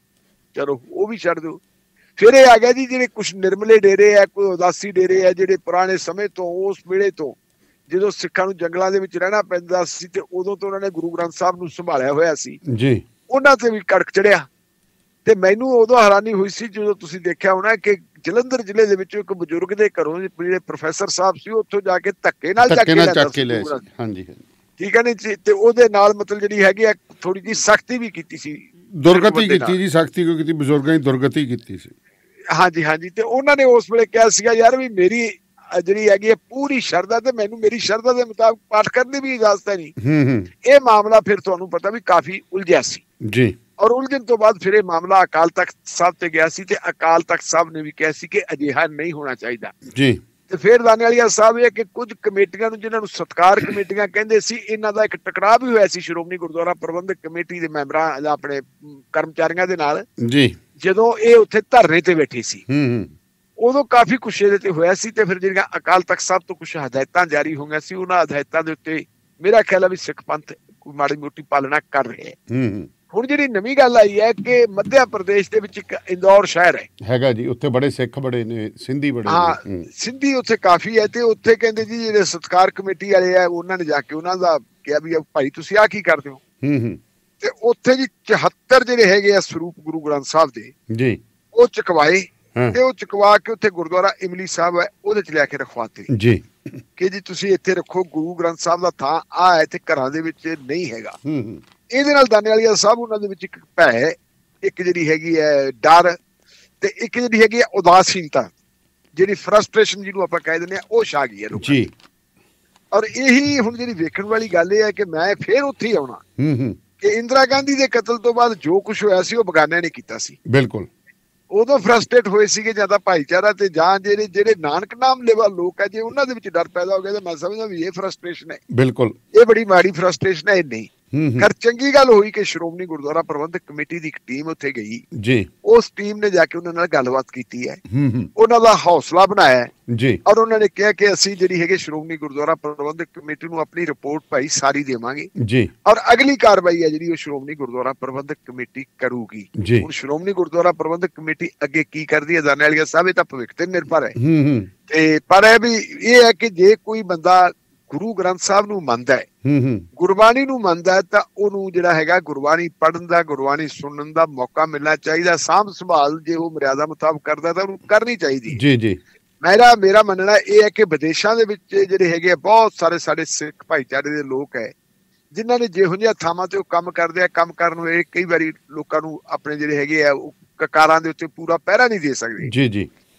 ਚਲੋ ਉਹ ਵੀ ਛੱਡ ਦਿਓ। ਫਿਰ ਇਹ ਆ ਗਿਆ ਜੀ ਜਿਹੜੇ ਕੁਝ ਨਿਰਮਲੇ ਡੇਰੇ ਆ, ਕੋਈ ਉਦਾਸੀ ਡੇਰੇ ਆ, ਜਿਹੜੇ ਪੁਰਾਣੇ ਸਮੇਂ ਤੋਂ, ਉਸ ਵੇਲੇ ਤੋਂ ਜਦੋਂ ਸਿੱਖਾਂ ਨੂੰ ਜੰਗਲਾਂ ਦੇ ਵਿੱਚ ਰਹਿਣਾ ਪੈਂਦਾ ਸੀ ਤੇ ਉਦੋਂ ਤੋਂ ਉਹਨਾਂ ਨੇ ਗੁਰੂ ਗ੍ਰੰਥ ਸਾਹਿਬ ਨੂੰ ਸੰਭਾਲਿਆ ਹੋਇਆ ਸੀ ਜੀ, ਉਹਨਾਂ ਤੇ ਵੀ ਕੜਕ ਚੜਿਆ। ਤੇ ਮੈਨੂੰ ਉਦੋਂ ਹੈਰਾਨੀ ਹੋਈ ਸੀ ਜਦੋਂ ਤੁਸੀਂ ਦੇਖਿਆ ਹੋਣਾ ਕਿ ਜਲੰਧਰ ਜ਼ਿਲ੍ਹੇ ਦੇ ਵਿੱਚ ਇੱਕ ਬਜ਼ੁਰਗ ਦੇ ਘਰੋਂ ਜਿਹੜੇ ਪ੍ਰੋਫੈਸਰ ਸਾਹਿਬ ਸੀ ਉੱਥੋਂ ਜਾ ਕੇ ਧੱਕੇ ਨਾਲ ਚੱਕ ਕੇ ਲਿਆ ਸੀ। ਹਾਂਜੀ ਠੀਕ ਹੈ ਨੀ। ਤੇ ਉਹਦੇ ਨਾਲ ਮਤਲਬ ਜਿਹੜੀ ਹੈਗੀ ਆ ਥੋੜੀ ਜਿਹੀ ਸਖਤੀ ਵੀ ਕੀਤੀ ਸੀ, ਦੁਰਗਤੀ ਕੀਤੀ ਜੀ, ਸਖਤੀ ਕੋਈ ਕੀਤੀ, ਬਜ਼ੁਰਗਾਂ ਦੀ ਦੁਰਗਤੀ ਕੀਤੀ ਸੀ। ਹਾਂਜੀ ਹਾਂਜੀ। ਤੇ ਉਹਨਾਂ ਨੇ ਉਸ ਵੇਲੇ ਕਿਹਾ ਸੀਗਾ ਯਾਰ ਵੀ ਮੇਰੀ ਜਿਹੜੀ ਹੈਗੀ ਹੈ ਪੂਰੀ ਸ਼ਰਧਾ ਤੇ ਮੈਨੂੰ ਮੇਰੀ ਸ਼ਰਧਾ ਦੇ ਮੁਤਾਬਕ ਪਾਠ ਕਰਨ ਦੀ ਵੀ ਇਜਾਜ਼ਤ ਹੈ ਨਹੀਂ। ਇਹ ਮਾਮਲਾ ਫਿਰ ਤੁਹਾਨੂੰ ਪਤਾ ਵੀ ਕਾਫੀ ਉਲਝਿਆ ਸੀ ਜੀ। ਔਰ ਉਲਝਣ ਤੋਂ ਬਾਅਦ ਫਿਰ ਇਹ ਮਾਮਲਾ ਅਕਾਲ ਤਖਤ ਸਾਹਿਬ ਤੇ ਗਿਆ ਸੀ ਤੇ ਅਕਾਲ ਤਖਤ ਸਾਹਿਬ ਨੇ ਵੀ ਕਿਹਾ ਸੀ ਕਿ ਅਜਿਹਾ ਨਹੀਂ ਹੋਣਾ ਚਾਹੀਦਾ ਜੀ। ਤੇ ਫਿਰ ਦਾਨੇਵਾਲੀਆ ਸਾਹਿਬ ਇਹ ਕਿ ਕੁਝ ਕਮੇਟੀਆਂ ਨੂੰ, ਜਿਨ੍ਹਾਂ ਨੂੰ ਸਤਕਾਰ ਕਮੇਟੀਆਂ ਕਹਿੰਦੇ ਸੀ, ਇਹਨਾਂ ਦਾ ਇੱਕ ਟਕਰਾਅ ਵੀ ਹੋਇਆ ਸੀ ਸ਼੍ਰੋਮਣੀ ਗੁਰਦੁਆਰਾ ਪ੍ਰਬੰਧਕ ਕਮੇਟੀ ਦੇ ਮੈਂਬਰਾਂ ਜਾਂ ਆਪਣੇ ਕਰਮਚਾਰੀਆਂ ਦੇ ਨਾਲ ਜੀ, ਜਦੋਂ ਇਹ ਉੱਥੇ ਧਰਨੇ ਤੇ ਬੈਠੇ ਸੀ। ਉਦੋਂ ਕਾਫੀ ਕੁਛ ਇਹਦੇ ਤੇ ਹੋਇਆ ਸੀ। ਤੇ ਫਿਰ ਜਿਹੜੀਆਂ ਅਕਾਲ ਤਖਤ ਸਾਹਿਬ ਤੋਂ ਕੁਛ ਹਦਾਇਤਾਂ ਜਾਰੀ ਹੋਈਆਂ ਸੀ, ਉਹਨਾਂ ਹਦਾਇਤਾਂ ਦੇ ਉੱਤੇ ਮੇਰਾ ਖਿਆਲ ਹੈ ਵੀ ਸਿੱਖ ਪੰਥ ਕੋਈ ਮਾੜੀ ਮੋਟੀ ਪਾਲਣਾ ਕਰ ਰਹੇ ਹੈ। ਹੁਣ ਜਿਹੜੀ ਨਵੀਂ ਗੱਲ ਆਈ ਹੈ ਕਿ ਮੱਧ ਪ੍ਰਦੇਸ਼ ਦੇ ਵਿੱਚ ਇੱਕ ਇੰਦੌਰ ਸ਼ਹਿਰ ਹੈਗਾ ਜੀ, ਉੱਥੇ ਬੜੇ ਸਿੱਖ ਬੜੇ ਨੇ, ਸਿੰਧੀ ਬੜੇ ਨੇ, ਸਿੰਧੀ ਉੱਥੇ ਕਾਫੀ ਹੈ। ਤੇ ਉੱਥੇ ਕਹਿੰਦੇ ਜੀ ਜਿਹੜੇ ਸਤਕਾਰ ਕਮੇਟੀ ਵਾਲੇ ਆ ਉਹਨਾਂ ਨੇ ਜਾ ਕੇ ਉਹਨਾਂ ਦਾ ਕਿਹਾ ਵੀ ਭਾਈ ਤੁਸੀਂ ਆਹ ਕੀ ਕਰਦੇ ਹੋ। ਤੇ ਉੱਥੇ ਜੀ 74 ਜਿਹੜੇ ਹੈਗੇ ਆ ਸਰੂਪ ਗੁਰੂ ਗ੍ਰੰਥ ਸਾਹਿਬ ਦੇ ਜੀ, ਉਹ ਚੁਕਵਾਏ ਤੇ ਉਹ ਚੁਕਵਾ ਕੇ ਉੱਥੇ ਗੁਰਦੁਆਰਾ ਇਮਲੀ ਸਾਹਿਬ ਹੈ ਉਹਦੇ ਚ ਲਿਆ ਕੇ ਰਖਵਾਤੇ ਜੀ ਕਿ ਜੀ ਤੁਸੀਂ ਇੱਥੇ ਰੱਖੋ, ਗੁਰੂ ਗ੍ਰੰਥ ਸਾਹਿਬ ਦਾ ਥਾਂ ਆ ਹੈ ਤੇ ਘਰਾਂ ਦੇ ਵਿੱਚ ਨਹੀਂ ਹੈਗਾ। ਇਹਦੇ ਨਾਲ ਦਾਨੇਵਾਲੀਆ ਸਾਹਿਬ ਉਹਨਾਂ ਦੇ ਵਿੱਚ ਇੱਕ ਭੈ, ਇੱਕ ਜਿਹੜੀ ਹੈਗੀ ਹੈ ਡਰ, ਤੇ ਇੱਕ ਜਿਹੜੀ ਹੈਗੀ ਹੈ ਉਦਾਸੀਨਤਾ, ਜਿਹੜੀ ਫਰਸਟ੍ਰੇਸ਼ਨ ਜਿਹਨੂੰ ਆਪਾਂ ਕਹਿ ਦਿੰਦੇ ਆ, ਉਹ ਛਾ ਗਈ ਹੈ ਲੋਕਾਂ ਦੀ। ਔਰ ਇਹੀ ਹੁਣ ਜਿਹੜੀ ਵੇਖਣ ਵਾਲੀ ਗੱਲ ਇਹ ਹੈ ਕਿ ਮੈਂ ਫੇਰ ਉੱਥੇ ਹੀ ਆਉਣਾ ਕਿ ਇੰਦਰਾ ਗਾਂਧੀ ਦੇ ਕਤਲ ਤੋਂ ਬਾਅਦ ਜੋ ਕੁਛ ਹੋਇਆ ਸੀ ਉਹ ਬਗਾਨਿਆਂ ਨੇ ਕੀਤਾ ਸੀ। ਬਿਲਕੁਲ ਉਦੋਂ ਫਰਸਟ੍ਰੇਟ ਹੋਏ ਸੀਗੇ ਜਾਂ ਤਾਂ ਭਾਈਚਾਰਾ ਤੇ ਜਾਂ ਜਿਹੜੇ ਨਾਨਕ ਨਾਮ ਲੈਵਾ ਲੋਕ ਹੈ, ਜੇ ਉਹਨਾਂ ਦੇ ਵਿੱਚ ਡਰ ਪੈਦਾ ਹੋ ਗਿਆ ਤਾਂ ਮੈਂ ਸਮਝਦਾ ਵੀ ਇਹ ਫਰਸਟ੍ਰੇਸ਼ਨ ਹੈ। ਬਿਲਕੁਲ ਇਹ ਬੜੀ ਮਾੜੀ ਫਰਸਟ੍ਰੇਸ਼ਨ ਹੈ। ਇਹ ਨਹੀਂ ਖੈਰ ਚੰਗੀ ਗੱਲ ਹੋਈ ਕਿ ਸ਼੍ਰੋਮਣੀ ਗੁਰਦੁਆਰਾ ਪ੍ਰਬੰਧਕ ਕਮੇਟੀ ਦੀ ਇੱਕ ਟੀਮ ਉੱਥੇ ਗਈ ਜੀ, ਉਸ ਟੀਮ ਨੇ ਜਾ ਕੇ ਉਹਨਾਂ ਨਾਲ ਗੱਲਬਾਤ ਕੀਤੀ ਹੈ, ਉਹਨਾਂ ਦਾ ਹੌਸਲਾ ਬਣਾਇਆ ਜੀ, ਔਰ ਉਹਨਾਂ ਨੇ ਕਿਹਾ ਕਿ ਅਸੀਂ ਜਿਹੜੀ ਹੈਗੇ ਸ਼੍ਰੋਮਣੀ ਗੁਰਦੁਆਰਾ ਪ੍ਰਬੰਧਕ ਕਮੇਟੀ ਨੂੰ ਆਪਣੀ ਰਿਪੋਰਟ ਭਾਈ ਸਾਰੀ ਦੇਵਾਂਗੇ ਜੀ, ਔਰ ਅਗਲੀ ਕਾਰਵਾਈ ਹੈ ਜਿਹੜੀ ਉਹ ਸ਼੍ਰੋਮਣੀ ਗੁਰਦੁਆਰਾ ਪ੍ਰਬੰਧਕ ਕਮੇਟੀ ਕਰੂਗੀ। ਹੁਣ ਸ਼੍ਰੋਮਣੀ ਗੁਰਦੁਆਰਾ ਪ੍ਰਬੰਧਕ ਕਮੇਟੀ ਅੱਗੇ ਕੀ ਕਰਦੀ ਹੈ ਦਾਨੇਵਾਲੀਆ ਸਾਹਿਬ, ਇਹ ਤਾਂ ਭਵਿੱਖ ਤੇ ਨਿਰਭਰ ਹੈ। ਤੇ ਪਰ ਇਹ ਵੀ ਇਹ ਹੈ ਕਿ ਜੇ ਕੋਈ ਬੰਦਾ ਗੁਰੂ ਗ੍ਰੰਥ ਸਾਹਿਬ ਨੂੰ ਮੰਨਦਾ ਹੈ, ਗੁਰਬਾਣੀ ਨੂੰ ਮੰਨਦਾ ਹੈ, ਤਾਂ ਉਹਨੂੰ ਜਿਹੜਾ ਹੈਗਾ ਗੁਰਬਾਣੀ ਪੜ੍ਹਨ ਦਾ, ਗੁਰਬਾਣੀ ਸੁਣਨ ਦਾ ਮੌਕਾ ਮਿਲਣਾ ਚਾਹੀਦਾ। ਸਾਂਭ ਸੰਭਾਲ ਜੇ ਉਹ ਮਰਿਆਦਾ ਮੁਤਾਬਕ ਕਰਦਾ ਤਾਂ ਉਹਨੂੰ ਕਰਨੀ ਚਾਹੀਦੀ ਜੀ ਜੀ। ਮੇਰਾ ਮੰਨਣਾ ਇਹ ਹੈ ਕਿ ਵਿਦੇਸ਼ਾਂ ਦੇ ਵਿੱਚ ਜਿਹੜੇ ਹੈਗੇ ਬਹੁਤ ਸਾਰੇ ਸਾਡੇ ਸਿੱਖ ਭਾਈਚਾਰੇ ਦੇ ਲੋਕ ਹੈ ਜਿਨ੍ਹਾਂ ਨੇ ਜਿਹੋ ਜਿਹੀਆਂ ਥਾਵਾਂ ਤੇ ਉਹ ਕੰਮ ਕਰਦੇ ਆ, ਕੰਮ ਕਰਨ ਵੇਲੇ ਕਈ ਵਾਰੀ ਲੋਕਾਂ ਨੂੰ ਆਪਣੇ ਜਿਹੜੇ ਹੈਗੇ ਆ ਉਹ ਕਕਾਰਾਂ ਦੇ ਉੱਤੇ ਪੂਰਾ ਪਹਿਰਾ ਨਹੀਂ ਦੇ ਸਕਦੇ ਜੀ ਜੀ।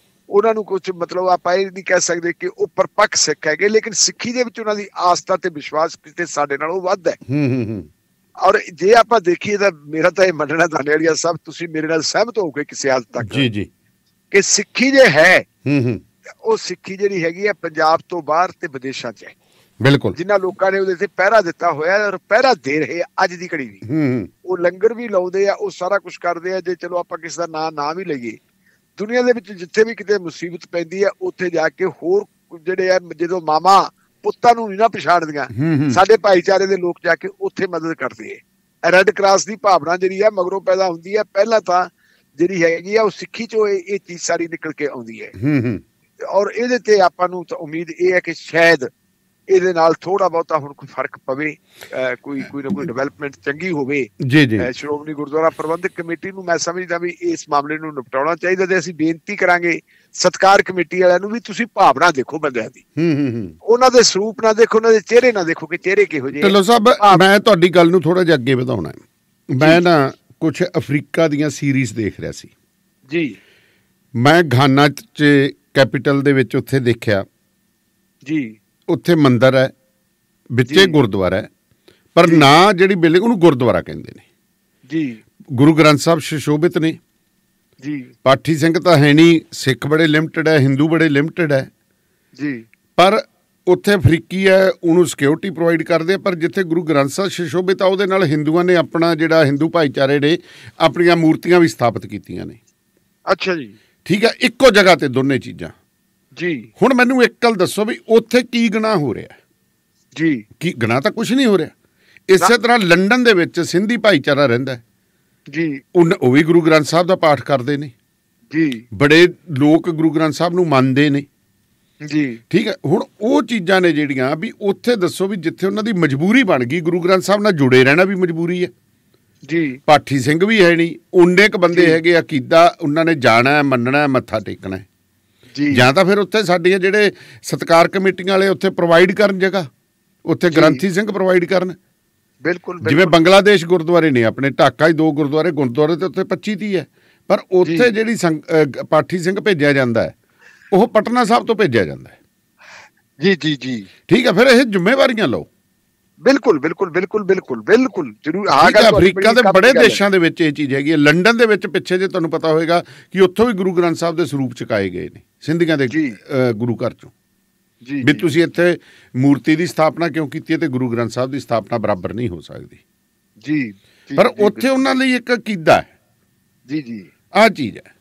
ਉਹਨਾਂ ਨੂੰ ਕੁਝ ਮਤਲਬ ਆਪਾਂ ਇਹ ਨਹੀਂ ਕਹਿ ਸਕਦੇ ਕਿ ਉਹ ਪਰਪੱਕ ਸਿੱਖ ਹੈਗੇ, ਲੇਕਿਨ ਸਿੱਖੀ ਦੇ ਵਿੱਚ ਉਹਨਾਂ ਦੀ ਆਸਥਾ ਤੇ ਵਿਸ਼ਵਾਸ ਕਿਤੇ ਸਾਡੇ ਨਾਲੋਂ ਵੱਧ ਹੈ। ਔਰ ਜੇ ਆਪਾਂ ਦੇਖੀਏ ਤਾਂ ਮੇਰਾ ਤਾਂ ਇਹ ਮੰਨਣਾ ਦਾਨੇਵਾਲੀਆ ਸਾਹਿਬ, ਤੁਸੀਂ ਮੇਰੇ ਨਾਲ ਸਹਿਮਤ ਹੋਗੇ ਕਿਸੇ ਹੱਦ ਤੱਕ ਜੀ ਜੀ, ਕਿ ਸਿੱਖੀ ਜੇ ਹੈ ਉਹ ਸਿੱਖੀ ਜਿਹੜੀ ਹੈਗੀ ਹੈ ਪੰਜਾਬ ਤੋਂ ਬਾਹਰ ਤੇ ਵਿਦੇਸ਼ਾਂ 'ਚ ਹੈ। ਬਿਲਕੁਲ ਜਿਨ੍ਹਾਂ ਲੋਕਾਂ ਨੇ ਉਹਦੇ ਤੇ ਪਹਿਰਾ ਦਿੱਤਾ ਹੋਇਆ ਔਰ ਪਹਿਰਾ ਦੇ ਰਹੇ ਅੱਜ ਦੀ ਘੜੀ ਵੀ, ਉਹ ਲੰਗਰ ਵੀ ਲਾਉਂਦੇ ਆ, ਉਹ ਸਾਰਾ ਕੁਛ ਕਰਦੇ ਆ। ਜੇ ਚਲੋ ਆਪਾਂ ਕਿਸੇ ਦਾ ਨਾਂ ਵੀ ਲਈਏ, ਦੁਨੀਆ ਦੇ ਵਿੱਚ ਜਿੱਥੇ ਵੀ ਕਿਤੇ ਮੁਸੀਬਤ ਪੈਂਦੀ ਹੈ ਉੱਥੇ ਜਾ ਕੇ ਹੋਰ ਜਿਹੜੇ ਆ, ਜਦੋਂ ਮਾਮਾ ਪੁੱਤਾਂ ਨੂੰ ਨਹੀਂ ਨਾ ਪਛਾਣਦੀਆਂ, ਸਾਡੇ ਭਾਈਚਾਰੇ ਦੇ ਲੋਕ ਜਾ ਕੇ ਉੱਥੇ ਮਦਦ ਕਰਦੇ ਹੈ। ਰੈੱਡ ਕਰਾਸ ਦੀ ਭਾਵਨਾ ਜਿਹੜੀ ਹੈ ਮਗਰੋਂ ਪੈਦਾ ਹੁੰਦੀ ਹੈ, ਪਹਿਲਾਂ ਤਾਂ ਜਿਹੜੀ ਹੈਗੀ ਆ ਉਹ ਸਿੱਖੀ ਚੋਂ ਇਹ ਚੀਜ਼ ਸਾਰੀ ਨਿਕਲ ਕੇ ਆਉਂਦੀ ਹੈ। ਔਰ ਇਹਦੇ ਤੇ ਆਪਾਂ ਨੂੰ ਤਾਂ ਉਮੀਦ ਇਹ ਹੈ ਕਿ ਸ਼ਾਇਦ ਇਹਦੇ ਨਾਲ ਥੋੜਾ ਬਹੁਤਾ ਹੁਣ ਕੋਈ ਫਰਕ ਪਵੇ, ਕੋਈ ਨਾ ਕੋਈ ਡਿਵੈਲਪਮੈਂਟ ਚੰਗੀ ਹੋਵੇ। ਸ਼੍ਰੋਮਣੀ ਗੁਰਦੁਆਰਾ ਪ੍ਰਬੰਧਕ ਕਮੇਟੀ ਨੂੰ ਮੈਂ ਸਮਝਦਾ ਵੀ ਇਸ ਮਾਮਲੇ ਨੂੰ ਨਿਪਟਾਉਣਾ ਚਾਹੀਦਾ, ਤੇ ਅਸੀਂ ਬੇਨਤੀ ਕਰਾਂਗੇ ਸਤਿਕਾਰ ਕਮੇਟੀ ਵਾਲਿਆਂ ਨੂੰ ਵੀ ਤੁਸੀਂ ਭਾਵਨਾ ਦੇਖੋ ਬੰਦਿਆਂ ਦੀ, ਉਹਨਾਂ ਦੇ ਸਰੂਪ ਨਾ ਦੇਖੋ, ਉਹਨਾਂ ਦੇ ਚਿਹਰੇ ਨਾ ਦੇਖੋ ਕਿ ਚਿਹਰੇ ਕਿਹੋ ਜਿਹੇ। ਢਿੱਲੋਂ ਸਾਹਿਬ, ਮੈਂ ਤੁਹਾਡੀ ਗੱਲ ਨੂੰ ਥੋੜਾ ਜਿਹਾ ਅੱਗੇ ਵਧਾਉਣਾ। ਮੈਂ ਨਾ ਕੁਛ ਅਫਰੀਕਾ ਦੀਆਂ ਸੀਰੀਜ਼ ਦੇਖ ਰਿਹਾ ਸੀ ਜੀ। ਮੈਂ ਘਾਨਾ ਚ ਕੈਪੀਟਲ ਦੇ ਵਿੱਚ ਉੱਥੇ ਦੇਖਿਆ ਜੀ, ਉੱਥੇ ਮੰਦਿਰ ਹੈ, ਵਿੱਚੇ ਗੁਰਦੁਆਰਾ ਹੈ, ਪਰ ਨਾ ਜਿਹੜੀ ਬਿਲਡਿੰਗ ਉਹਨੂੰ ਗੁਰਦੁਆਰਾ ਕਹਿੰਦੇ ਨੇ ਜੀ। ਗੁਰੂ ਗ੍ਰੰਥ ਸਾਹਿਬ ਸੁਸ਼ੋਭਿਤ ਨੇ ਜੀ। ਪਾਠੀ ਸਿੰਘ ਤਾਂ ਹੈ ਨਹੀਂ, ਸਿੱਖ ਬੜੇ ਲਿਮਟਿਡ ਹੈ, ਹਿੰਦੂ ਬੜੇ ਲਿਮਟਿਡ ਹੈ ਜੀ, ਪਰ ਉੱਥੇ ਅਫਰੀਕੀ ਹੈ, ਉਹਨੂੰ ਸਿਕਿਉਰਿਟੀ ਪ੍ਰੋਵਾਈਡ ਕਰਦੇ ਆ। ਪਰ ਜਿੱਥੇ ਗੁਰੂ ਗ੍ਰੰਥ ਸਾਹਿਬ ਸੁਸ਼ੋਭਿਤ ਆ, ਉਹਦੇ ਨਾਲ ਹਿੰਦੂਆਂ ਨੇ ਆਪਣਾ ਜਿਹੜਾ ਹਿੰਦੂ ਭਾਈਚਾਰੇ ਨੇ ਆਪਣੀਆਂ ਮੂਰਤੀਆਂ ਵੀ ਸਥਾਪਿਤ ਕੀਤੀਆਂ ਨੇ। ਅੱਛਾ ਜੀ, ਠੀਕ ਹੈ, ਇੱਕੋ ਜਗ੍ਹਾ ਤੇ ਦੋਨੇ ਚੀਜ਼ਾਂ ਜੀ। ਹੁਣ ਮੈਨੂੰ ਇੱਕ ਗੱਲ ਦੱਸੋ ਵੀ ਉੱਥੇ ਕੀ ਗੁਨਾਹ ਹੋ ਰਿਹਾ ਜੀ? ਕੀ ਗੁਨਾਹ ਤਾਂ ਕੁਛ ਨਹੀਂ ਹੋ ਰਿਹਾ। ਇਸੇ ਤਰ੍ਹਾਂ ਲੰਡਨ ਦੇ ਵਿੱਚ ਸਿੰਧੀ ਭਾਈਚਾਰਾ ਰਹਿੰਦਾ ਜੀ, ਉਹ ਵੀ ਗੁਰੂ ਗ੍ਰੰਥ ਸਾਹਿਬ ਦਾ ਪਾਠ ਕਰਦੇ ਨੇ ਜੀ, ਬੜੇ ਲੋਕ ਗੁਰੂ ਗ੍ਰੰਥ ਸਾਹਿਬ ਨੂੰ ਮੰਨਦੇ ਨੇ ਜੀ। ਠੀਕ ਹੈ, ਹੁਣ ਉਹ ਚੀਜ਼ਾਂ ਨੇ ਜਿਹੜੀਆਂ ਵੀ ਉੱਥੇ ਦੱਸੋ ਵੀ ਜਿੱਥੇ ਉਹਨਾਂ ਦੀ ਮਜਬੂਰੀ ਬਣ ਗਈ, ਗੁਰੂ ਗ੍ਰੰਥ ਸਾਹਿਬ ਨਾਲ ਜੁੜੇ ਰਹਿਣਾ ਵੀ ਮਜਬੂਰੀ ਹੈ ਜੀ। ਪਾਠੀ ਸਿੰਘ ਵੀ ਹੈ ਨਹੀਂ, ਉਨੇ ਕੁ ਬੰਦੇ ਹੈਗੇ ਅਕੀਦਾ, ਉਹਨਾਂ ਨੇ ਜਾਣਾ, ਮੰਨਣਾ, ਮੱਥਾ ਟੇਕਣਾ ਜੀ। ਜਾਂ ਤਾਂ ਫਿਰ ਉੱਥੇ ਸਾਡੀਆਂ ਜਿਹੜੇ ਸਤਿਕਾਰ ਕਮੇਟੀਆਂ ਵਾਲੇ ਉੱਥੇ ਪ੍ਰੋਵਾਈਡ ਕਰਨ ਜਗ੍ਹਾ, ਉੱਥੇ ਗ੍ਰੰਥੀ ਸਿੰਘ ਪ੍ਰੋਵਾਈਡ ਕਰਨ। ਬਿਲਕੁਲ, ਜਿਵੇਂ ਬੰਗਲਾਦੇਸ਼ ਗੁਰਦੁਆਰੇ ਨੇ ਆਪਣੇ, ਢਾਕਾ 'ਚ 2 ਗੁਰਦੁਆਰੇ ਤੇ ਉੱਥੇ 25-30 ਹੈ, ਪਰ ਉੱਥੇ ਜਿਹੜੀ ਪਾਠੀ ਸਿੰਘ ਭੇਜਿਆ ਜਾਂਦਾ ਹੈ ਉਹ ਪਟਨਾ ਸਾਹਿਬ ਤੋਂ ਭੇਜਿਆ ਜਾਂਦਾ ਹੈ। ਜੀ ਜੀ ਜੀ, ਠੀਕ ਹੈ, ਫਿਰ ਇਹ ਜ਼ਿੰਮੇਵਾਰੀਆਂ ਲਓ। ਬਿਲਕੁਲ ਬਿਲਕੁਲ ਬਿਲਕੁਲ ਬਿਲਕੁਲ ਬਿਲਕੁਲ ਜ਼ਰੂਰ। ਅਫਰੀਕਾ ਦੇ ਬੜੇ ਦੇਸ਼ਾਂ ਦੇ ਵਿੱਚ ਇਹ ਚੀਜ਼ ਹੈਗੀ ਹੈ। ਲੰਡਨ ਦੇ ਵਿੱਚ ਪਿੱਛੇ ਜੇ ਤੁਹਾਨੂੰ ਪਤਾ ਹੋਏਗਾ ਕਿ ਉੱਥੋਂ ਵੀ ਗੁਰੂ ਗ੍ਰੰਥ ਸਾਹਿਬ ਦੇ ਸਰੂਪ ਚੁਕਾਏ ਗਏ ਨੇ ਸਿੰਧੀਆਂ ਦੇ ਗੁਰੂ ਘਰ ਚੋਂ ਵੀ ਤੁਸੀਂ ਇੱਥੇ ਮੂਰਤੀ ਦੀ ਸਥਾਪਨਾ ਕਿਉਂ ਕੀਤੀ ਹੈ ਤੇ ਗੁਰੂ ਗ੍ਰੰਥ ਸਾਹਿਬ ਦੀ ਸਥਾਪਨਾ ਬਰਾਬਰ ਨਹੀਂ ਹੋ ਸਕਦੀ ਜੀ। ਪਰ ਉੱਥੇ ਉਹਨਾਂ ਲਈ ਇੱਕ ਅਕੀਦਾ ਹੈ ਜੀ ਜੀ, ਆਹ ਚੀਜ਼ ਹੈ।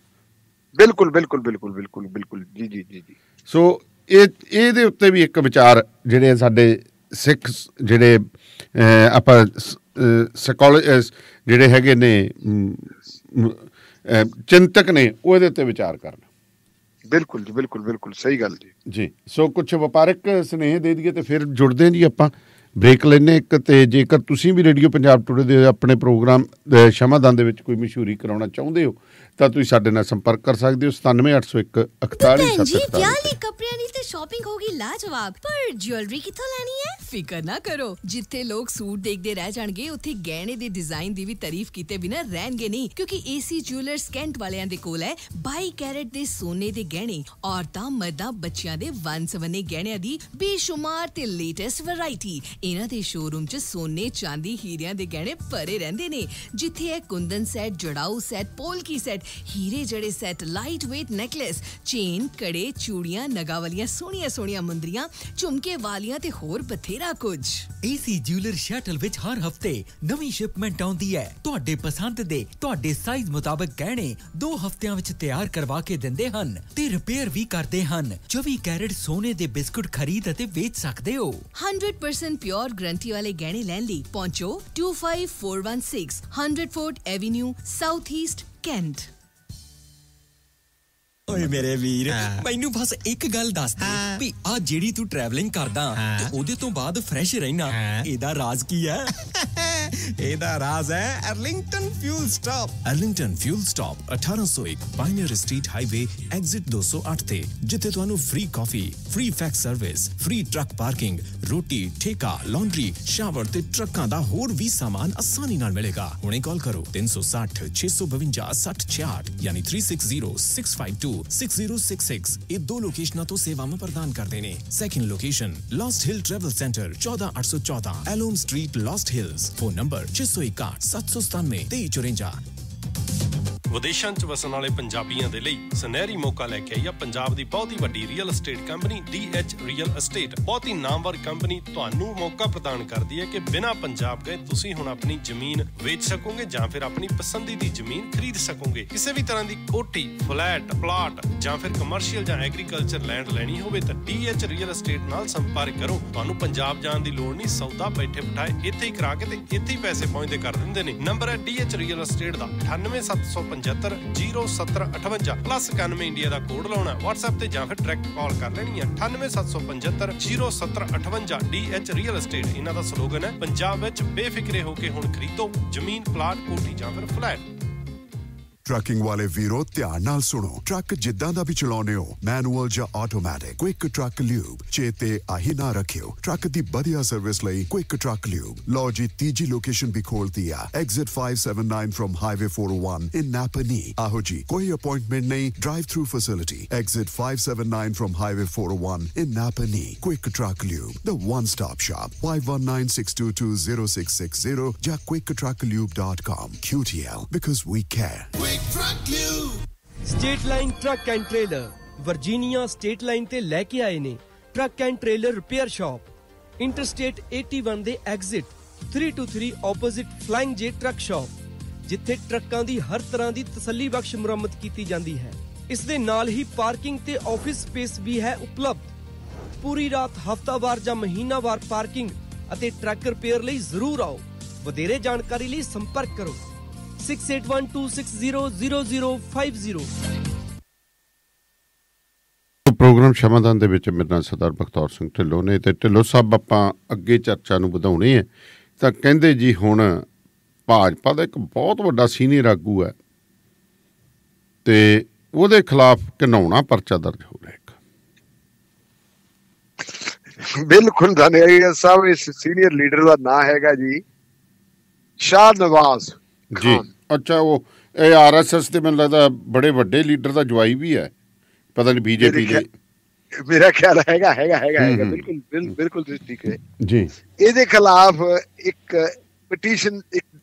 ਬਿਲਕੁਲ ਬਿਲਕੁਲ ਬਿਲਕੁਲ ਬਿਲਕੁਲ ਬਿਲਕੁਲ ਜੀ ਜੀ ਜੀ ਜੀ। ਸੋ ਇਹਦੇ ਉੱਤੇ ਵੀ ਇੱਕ ਵਿਚਾਰ ਜਿਹੜੇ ਸਾਡੇ ਸਿੱਖ ਜਿਹੜੇ ਆਪਾਂ ਜਿਹੜੇ ਹੈਗੇ ਨੇ ਚਿੰਤਕ ਨੇ ਉਹ ਇਹਦੇ ਉੱਤੇ ਵਿਚਾਰ ਕਰਨ। ਬਿਲਕੁਲ ਜੀ, ਬਿਲਕੁਲ ਬਿਲਕੁਲ ਸਹੀ ਗੱਲ ਜੀ ਜੀ। ਸੋ ਕੁਛ ਵਪਾਰਕ ਸੁਨੇਹੇ ਦੇ ਦਈਏ ਤੇ ਫਿਰ ਜੁੜਦੇ ਹਾਂ ਜੀ ਆਪਾਂ, ਬ੍ਰੇਕ ਲੈਂਦੇ ਇੱਕ। ਤੇ ਜੇਕਰ ਤੁਸੀਂ ਵੀ ਰੇਡੀਓ ਪੰਜਾਬ ਟੂਡੇ ਦੇ ਆਪਣੇ ਪ੍ਰੋਗਰਾਮ ਸ਼ਮਾਦਾਨ ਦੇ ਵਿੱਚ ਕੋਈ ਮਸ਼ਹੂਰੀ ਕਰਾਉਣਾ ਚਾਹੁੰਦੇ ਹੋ ਤਾਂ ਤੁਸੀਂ ਸਾਡੇ ਨਾਲ ਸੰਪਰਕ ਕਰ ਸਕਦੇ ਹੋ 97 801 41 ਕੱਪੜਿਆਂ ਦੀ ਤੇ ਸ਼ਾਪਿੰਗ ਹੋ ਗਈ ਲਾਜਵਾਬ, ਪਰ ਜੁਐਲਰੀ ਕਿੱਥੋਂ ਲੈਣੀ ਹੈ? ਫਿਕਰ ਨਾ ਕਰੋ, ਜਿੱਥੇ ਲੋਕ ਸੂਟ ਦੇਖਦੇ ਰਹਿ ਜਾਣਗੇ ਉੱਥੇ ਗਹਿਣੇ ਦੇ ਡਿਜ਼ਾਈਨ ਦੀ ਵੀ ਤਾਰੀਫ ਕੀਤੇ ਬਿਨਾਂ ਰਹਿਣਗੇ ਨਹੀਂ, ਕਿਉਂਕਿ ਏਸੀ ਜੁਐਲਰਸ ਕੈਂਟ ਵਾਲਿਆਂ ਦੇ ਕੋਲ ਹੈ 22 ਕੈਰਟ ਦੇ ਸੋਨੇ ਦੇ ਗਹਿਣੇ, ਔਰਤਾਂ ਮਰਦਾਂ ਬੱਚਿਆਂ ਦੇ ਵੰਨ-ਸਵੰਨੇ ਗਹਿਣਿਆਂ ਦੀ ਬੇਸ਼ੁਮਾਰ ਤੇ ਲੇਟੈਸਟ ਵੈਰਾਈਟੀ। ਇਹਨਾਂ ਦੇ ਸ਼ੋਰੂਮ 'ਚ ਸੋਨੇ, ਚਾਂਦੀ, ਹੀਰਿਆਂ ਦੇ ਗਹਿਣੇ ਭਰੇ ਰਹਿੰਦੇ ਨੇ, ਜਿੱਥੇ ਹੈ kundan set, jadau set, polki set, ਹੀਰੇ ਜੜੇ set, light weight necklace, chain, ਕੜੇ, ਚੂੜੀਆਂ, ਨਗਾਂ ਵਾਲੀਆਂ ਸੋਹਣੀਆਂ ਮੁੰਦਰੀਆਂ, ਝੁਮਕੇ ਵਾਲੀਆਂ ਤੇ ਹੋਰ ਬਥੇਰਾ ਕੁਝ। ਏਸੀ ਜਿਊਲਰ ਸ਼ਟਲ ਵਿੱਚ ਹਰ ਹਫਤੇ ਨਵੀਂ ਸ਼ਿਪਮੈਂਟ ਆਉਂਦੀ ਹੈ। ਤੁਹਾਡੇ ਪਸੰਦ ਦੇ ਤੁਹਾਡੇ ਸਾਈਜ਼ ਮੁਤਾਬਕ ਗਹਿਣੇ 2 ਹਫ਼ਤਿਆਂ ਵਿੱਚ ਤਿਆਰ ਕਰਵਾ ਕੇ ਦਿੰਦੇ ਹਨ ਤੇ ਰਿਪੇਅਰ ਵੀ ਕਰਦੇ ਹਨ। 24 ਕੈਰਟ ਸੋਨੇ ਦੇ ਬਿਸਕੁਟ ਖਰੀਦ ਅਤੇ ਵੇਚ ਸਕਦੇ ਹੋ। 100% ਪਿਓਰ ਗਰੰਟੀ ਵਾਲੇ ਗਹਿਣੇ ਲੈਣ ਲਈ ਪਹੁੰਚੋ 25416 100 fort avenue, south East, cantt. ਓਏ ਮੇਰੇ ਵੀਰ, ਮੈਨੂੰ ਬਸ ਇੱਕ ਗੱਲ ਦੱਸ ਦੇ ਵੀ ਆ ਜਿਹੜੀ ਤੂੰ ਟਰੈਵਲਿੰਗ ਕਰਦਾ ਤੇ ਉਹਦੇ ਤੋਂ ਬਾਅਦ ਫਰੈਸ਼ ਰਹਿਣਾ, ਇਹਦਾ ਰਾਜ਼ ਕੀ ਹੈ? ਇਹਦਾ ਰਾਜ਼ ਹੈ Arlington fuel stop. Arlington fuel stop 1801 pioneer street highway exit 208 ਤੇ, ਜਿੱਥੇ ਤੁਹਾਨੂੰ ਫ੍ਰੀ ਕਾਫੀ, free fax service, free truck parking, ਰੋਟੀ, ਠੇਕਾ, ਲਾਂਡਰੀ, ਸ਼ਾਵਰ ਤੇ ਟਰੱਕਾਂ ਦਾ ਹੋਰ ਵੀ ਸਾਮਾਨ ਆਸਾਨੀ ਨਾਲ ਮਿਲੇਗਾ। ਹੁਣੇ ਕਾਲ ਕਰੋ 360 652 6066 ਯਾਨੀ 360 652 6066। ਇਹ 2 ਲੋਕੇਸ਼ਨਾਂ ਤੋਂ ਸੇਵਾਵਾਂ ਪ੍ਰਦਾਨ ਕਰਦੇ ਨੇ। Second location Lost Hill travel center 14814 Elom street, Lost Hills. Phone number 661 797 2354। ਵਿਦੇਸ਼ਾਂ 'ਚ ਵਸਣ ਵਾਲੇ ਪੰਜਾਬੀਆਂ ਦੇ ਲਈ ਸੁਨਹਿਰੀ ਮੌਕਾ ਲੈ ਕੇ ਆਈ ਆ ਪੰਜਾਬ ਦੀ ਬਹੁਤ ਹੀ ਵੱਡੀ real estate company DH real estate. ਬਹੁਤ ਹੀ ਨਾਮਵਰ ਕੰਪਨੀ ਤੁਹਾਨੂੰ ਮੌਕਾ ਪ੍ਰਦਾਨ ਕਰਦੀ ਹੈ ਕਿ ਬਿਨਾਂ ਪੰਜਾਬ ਗਏ ਤੁਸੀਂ ਹੁਣ ਆਪਣੀ ਜ਼ਮੀਨ ਵੇਚ ਸਕੋਗੇ ਜਾਂ ਫਿਰ ਆਪਣੀ ਪਸੰਦੀ ਦੀ ਜ਼ਮੀਨ ਖਰੀਦ ਸਕੋਗੇ। ਕਿਸੇ ਵੀ ਤਰ੍ਹਾਂ ਦੀ ਕੋਠੀ, ਫਲੈਟ, ਪਲਾਟ ਜਾਂ ਫਿਰ ਕਮਰਸ਼ੀਅਲ ਜਾਂ ਐਗਰੀਕਲਚਰ ਲੈਂਡ ਲੈਣੀ ਹੋਵੇ ਤਾਂ DH ਰੀਅਲ ਅਸਟੇਟ ਨਾਲ ਸੰਪਰਕ ਕਰੋ। ਤੁਹਾਨੂੰ ਪੰਜਾਬ ਜਾਣ ਦੀ ਲੋੜ ਨਹੀਂ, ਸੌਦਾ ਬੈਠੇ ਬਿਠਾਏ ਇੱਥੇ ਹੀ ਕਰਾ ਕੇ ਤੇ ਇੱਥੇ ਹੀ ਪੈਸੇ ਪਹੁੰਚਦੇ ਕਰ ਦਿੰਦੇ ਨੇ। ਨੰਬਰ ਹੈ DH ਰੀਅਲ ਅਸਟੇਟ ਦਾ 98750 775 070 58 +91 ਇੰਡੀਆ ਦਾ ਕੋਡ ਲਾਉਣਾ। WhatsApp ਤੇ ਜਾਂ ਫਿਰ ਡਾਇਰੈਕਟ ਕਾਲ ਕਰ ਲੈਣੀ ਹੈ 98 775 070 58 DH ਰੀਅਲ ਐਸਟੇਟ। ਇਹਨਾਂ ਦਾ ਸਲੋਗਨ ਹੈ ਪੰਜਾਬ ਵਿੱਚ ਬੇਫਿਕਰੇ ਹੋ ਕੇ ਹੁਣ ਖਰੀਦੋ ਜ਼ਮੀਨ, ਪਲਾਟ, ਕੋਠੀ ਜਾਂ ਫਿਰ ਫਲੈਟ। ਟਰੱਕਿੰਗ ਵਾਲੇ ਵੀਰੋ ਧਿਆਨ ਨਾਲ ਸੁਣੋ। ਟਰੱਕ ਜਿੱਦਾਂ ਦਾ ਵੀ ਚਲਾਉਣੇ ਹੋ, ਮੈਨੂਅਲ ਜਾਂ ਆਟੋਮੈਟਿਕ, ਕੁਇਕ ਟਰੱਕ ਲਿਊਬ ਚੇਤੇ ਆਹੀ ਨਾ ਰੱਖਿਓ। ਟਰੱਕ ਦੀ ਵਧੀਆ ਸਰਵਿਸ ਲਈ ਕੁਇਕ ਟਰੱਕ ਲਿਊਬ। ਲਓ ਜੀ, ਤੀਜੀ ਲੋਕੇਸ਼ਨ ਵੀ ਖੋਲਤੀ ਆ, ਐਗਜ਼ਿਟ 579 ਫਰਮ ਹਾਈਵੇ 401 ਇਨ ਨਾਪਨੀ। ਆਹੋ ਜੀ, ਕੋਈ ਅਪਾਇੰਟਮੈਂਟ ਨਹੀਂ, drive through facility. Exit 579 firm highway 401 in ਨਾਪਨੀ। Quick truck lube, the one stop shop। 5196220660 ਜਾਂ quicktrucklube.com। QTL, because we care। State line truck and trailer Virginia state line ਤੇ ਲੈ ਕੇ ਆਏ ਨੇ truck and trailer repair shop interstate 81 ਦੇ exit 323 opposite flying ਜੇ truck shop, ਜਿੱਥੇ ਟਰੱਕਾਂ ਦੀ ਹਰ ਤਰ੍ਹਾਂ ਦੀ ਤਸੱਲੀ ਬਖਸ਼ ਮੁਰੰਮਤ ਕੀਤੀ ਜਾਂਦੀ ਹੈ। ਇਸ ਦੇ ਨਾਲ ਹੀ ਪਾਰਕਿੰਗ ਤੇ ਆਫਿਸ ਸਪੇਸ ਵੀ ਹੈ ਉਪਲਬਧ। ਪੂਰੀ ਰਾਤ, ਹਫ਼ਤਾਵਾਰ ਜਾਂ ਮਹੀਨਾਵਾਰ ਪਾਰਕਿੰਗ ਅਤੇ ਟਰੱਕ ਰਿਪੇਅਰ ਲਈ ਜ਼ਰੂਰ ਆਓ। ਵਧੇਰੇ ਜਾਣਕਾਰੀ ਲਈ ਸੰਪਰਕ ਕਰੋ 6812600050। ਪ੍ਰੋਗਰਾਮ ਸ਼ਮਾਦਾਨ ਦੇ ਵਿੱਚ ਮੇਰੇ ਨਾਲ ਸਰਦਾਰ ਬਖਤੌਰ ਸਿੰਘ ਢਿੱਲੋਂ ਨੇ। ਤੇ ਢਿੱਲੋਂ ਸਾਹਿਬ, ਆਪਾਂ ਅੱਗੇ ਚਰਚਾ ਨੂੰ ਵਧਾਉਣੀ ਹੈ ਤਾਂ ਕਹਿੰਦੇ ਜੀ ਹੁਣ ਭਾਜਪਾ ਦਾ ਇੱਕ ਬਹੁਤ ਵੱਡਾ ਸੀਨੀਅਰ ਆਗੂ ਹੈ ਤੇ ਉਹਦੇ ਖਿਲਾਫ ਘਿਨਾਉਣਾ ਪਰਚਾ ਦਰਜ ਹੋ ਰਿਹਾ। ਬਿਲਕੁਲ ਧੰਨਵਾਦ ਸਾਹਿਬ। ਇਸ ਸੀਨੀਅਰ ਲੀਡਰ ਦਾ ਨਾਂ ਹੈਗਾ ਜੀ ਸ਼ਾਹ ਨਵਾਜ਼ ਜੀ। ਅੱਛਾ, ਉਹ ਇਹ RSS ਦੇ ਮੈਨੂੰ ਲੱਗਦਾ ਬੜੇ ਵੱਡੇ ਲੀਡਰ ਦਾ ਜਵਾਈ ਵੀ ਹੈ, ਪਤਾ ਨਹੀਂ BJP ਦੇ। ਮੇਰਾ ਖਿਆਲ ਹੈਗਾ ਬਿਲਕੁਲ ਠੀਕ ਹੈ ਜੀ। ਇਹਦੇ ਖਿਲਾਫ ਇੱਕ ਪਟੀਸ਼ਨ